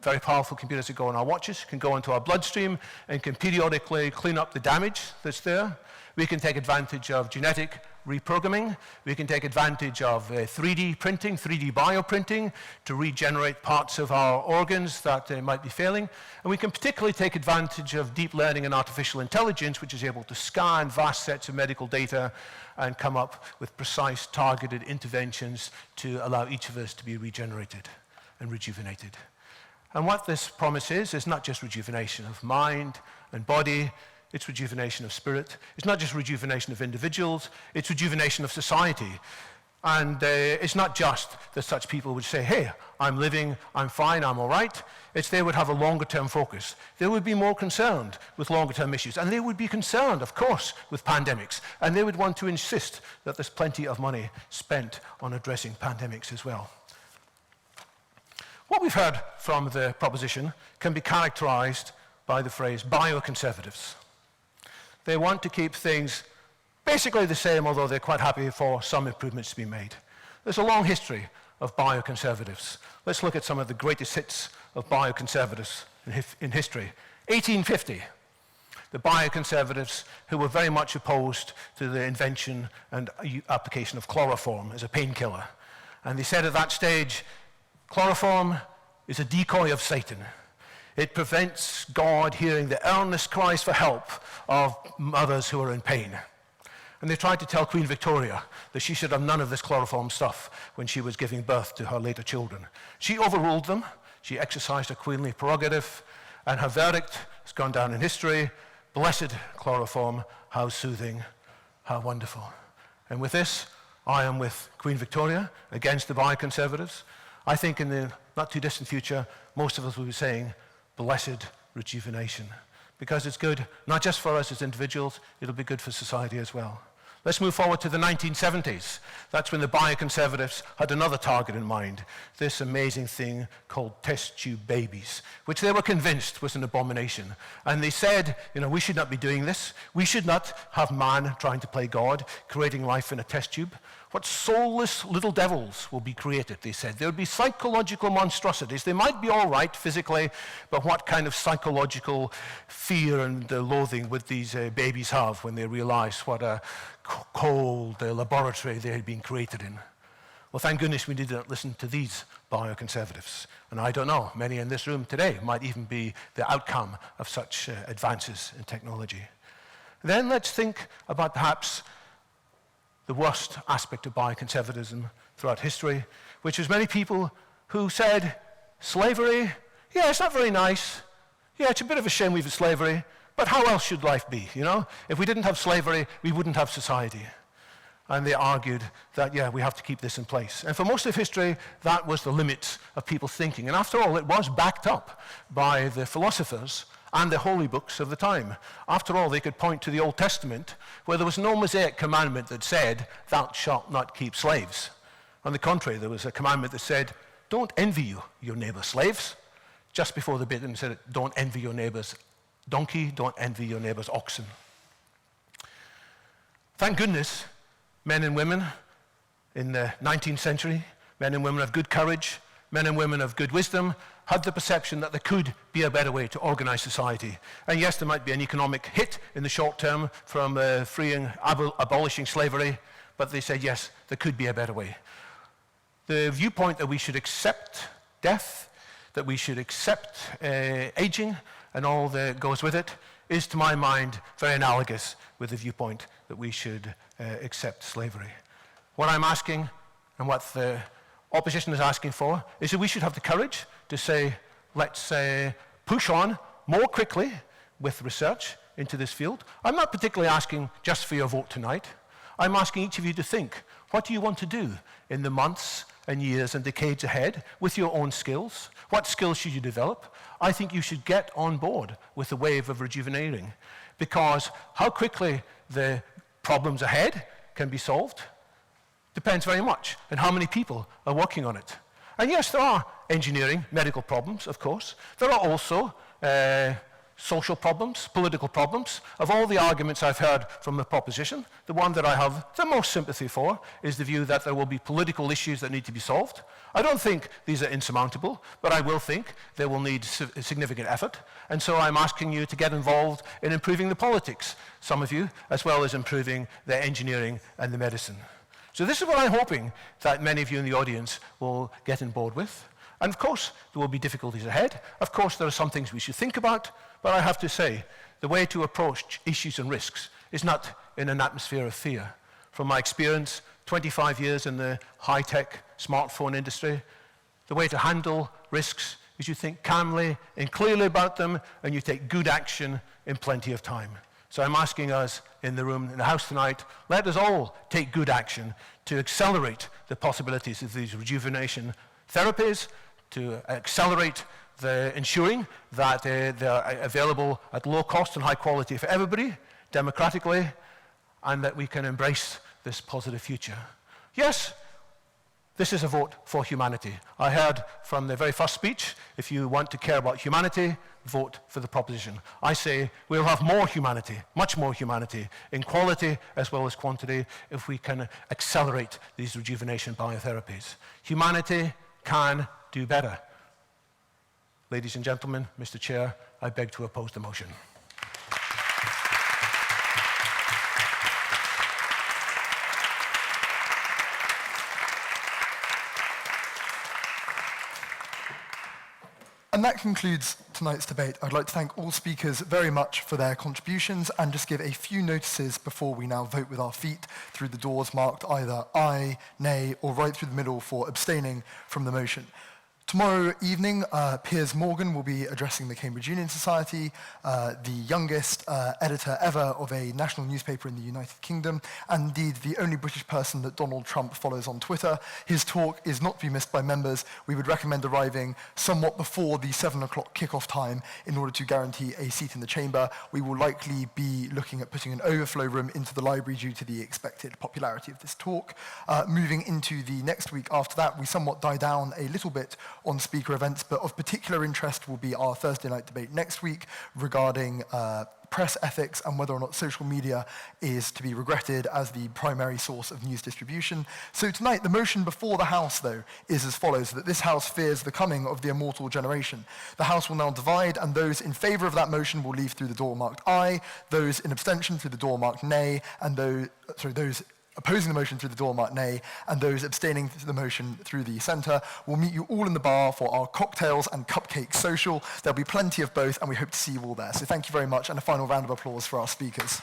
very powerful computers that go on our watches, can go into our bloodstream and can periodically clean up the damage that's there. We can take advantage of genetic reprogramming. We can take advantage of 3D printing, 3D bioprinting to regenerate parts of our organs that might be failing. And we can particularly take advantage of deep learning and artificial intelligence, which is able to scan vast sets of medical data and come up with precise, targeted interventions to allow each of us to be regenerated and rejuvenated. And what this promise is not just rejuvenation of mind and body, it's rejuvenation of spirit. It's not just rejuvenation of individuals, it's rejuvenation of society. And it's not just that such people would say, hey, I'm living, I'm fine, I'm all right. It's they would have a longer-term focus. They would be more concerned with longer-term issues. And they would be concerned, of course, with pandemics. And they would want to insist that there's plenty of money spent on addressing pandemics as well. What we've heard from the proposition can be characterized by the phrase bioconservatives. They want to keep things basically the same, although they're quite happy for some improvements to be made. There's a long history of bioconservatives. Let's look at some of the greatest hits of bioconservatives in history. 1850, the bioconservatives who were very much opposed to the invention and application of chloroform as a painkiller. And they said at that stage, chloroform is a decoy of Satan. It prevents God hearing the earnest cries for help of mothers who are in pain. And they tried to tell Queen Victoria that she should have none of this chloroform stuff when she was giving birth to her later children. She overruled them. She exercised her queenly prerogative, and her verdict has gone down in history. Blessed chloroform, how soothing, how wonderful. And with this, I am with Queen Victoria against the bioconservatives. I think in the not too distant future, most of us will be saying, blessed rejuvenation, because it's good not just for us as individuals, it'll be good for society as well. Let's move forward to the 1970s. That's when the bioconservatives had another target in mind, this amazing thing called test tube babies, which they were convinced was an abomination. And they said, we should not be doing this. We should not have man trying to play God, creating life in a test tube. What soulless little devils will be created, they said. There would be psychological monstrosities. They might be all right physically, but what kind of psychological fear and loathing would these babies have when they realize what a cold laboratory they had been created in? Well, thank goodness we did not listen to these bioconservatives. And I don't know, many in this room today might even be the outcome of such advances in technology. Then let's think about perhaps the worst aspect of bioconservatism throughout history, which was many people who said, slavery, yeah, it's not very nice. Yeah, it's a bit of a shame we've had slavery, but how else should life be, If we didn't have slavery, we wouldn't have society. And they argued that, yeah, we have to keep this in place. And for most of history, that was the limit of people's thinking. And after all, it was backed up by the philosophers and the holy books of the time. After all, they could point to the Old Testament, where there was no Mosaic commandment that said, thou shalt not keep slaves. On the contrary, there was a commandment that said, don't envy your neighbor's slaves. Just before the bit, and said, don't envy your neighbor's donkey, don't envy your neighbor's oxen. Thank goodness, men and women in the 19th century, men and women of good courage, men and women of good wisdom, had the perception that there could be a better way to organize society. And yes, there might be an economic hit in the short term from abolishing slavery, but they said, yes, there could be a better way. The viewpoint that we should accept death, that we should accept aging and all that goes with it, is, to my mind, very analogous with the viewpoint that we should accept slavery. What I'm asking, and what the opposition is asking for, is that we should have the courage to say, let's push on more quickly with research into this field. I'm not particularly asking just for your vote tonight. I'm asking each of you to think, what do you want to do in the months and years and decades ahead with your own skills? What skills should you develop? I think you should get on board with the wave of rejuvenating, because how quickly the problems ahead can be solved depends very much on how many people are working on it. And yes, there are engineering, medical problems, of course. There are also social problems, political problems. Of all the arguments I've heard from the proposition, the one that I have the most sympathy for is the view that there will be political issues that need to be solved. I don't think these are insurmountable, but I will think they will need significant effort. And so I'm asking you to get involved in improving the politics, some of you, as well as improving the engineering and the medicine. So this is what I'm hoping that many of you in the audience will get on board with. And of course, there will be difficulties ahead. Of course, there are some things we should think about, but I have to say, the way to approach issues and risks is not in an atmosphere of fear. From my experience, 25 years in the high-tech smartphone industry, the way to handle risks is you think calmly and clearly about them, and you take good action in plenty of time. So I'm asking us in the room, in the house tonight, let us all take good action to accelerate the possibilities of these rejuvenation therapies, to accelerate the ensuring that they're available at low cost and high quality for everybody, democratically, and that we can embrace this positive future. Yes, this is a vote for humanity. I heard from the very first speech, if you want to care about humanity, vote for the proposition. I say we'll have more humanity, much more humanity, in quality as well as quantity, if we can accelerate these rejuvenation biotherapies. Humanity can do better. Ladies and gentlemen, Mr. Chair, I beg to oppose the motion. And that concludes tonight's debate. I'd like to thank all speakers very much for their contributions and just give a few notices before we now vote with our feet through the doors marked either aye, nay, or right through the middle for abstaining from the motion. Tomorrow evening, Piers Morgan will be addressing the Cambridge Union Society, the youngest editor ever of a national newspaper in the United Kingdom, and indeed the only British person that Donald Trump follows on Twitter. His talk is not to be missed by members. We would recommend arriving somewhat before the 7 o'clock kickoff time in order to guarantee a seat in the chamber. We will likely be looking at putting an overflow room into the library due to the expected popularity of this talk. Moving into the next week after that, we somewhat die down a little bit on speaker events, but of particular interest will be our Thursday night debate next week regarding press ethics and whether or not social media is to be regretted as the primary source of news distribution. So tonight, the motion before the House, though, is as follows, that this House fears the coming of the Immortal Generation. The House will now divide, and those in favour of that motion will leave through the door marked aye, those in abstention through the door marked nay, and those opposing the motion through the door marked nay, and those abstaining to the motion through the centre. We'll meet you all in the bar for our cocktails and cupcake social. There'll be plenty of both, and we hope to see you all there. So thank you very much, and a final round of applause for our speakers.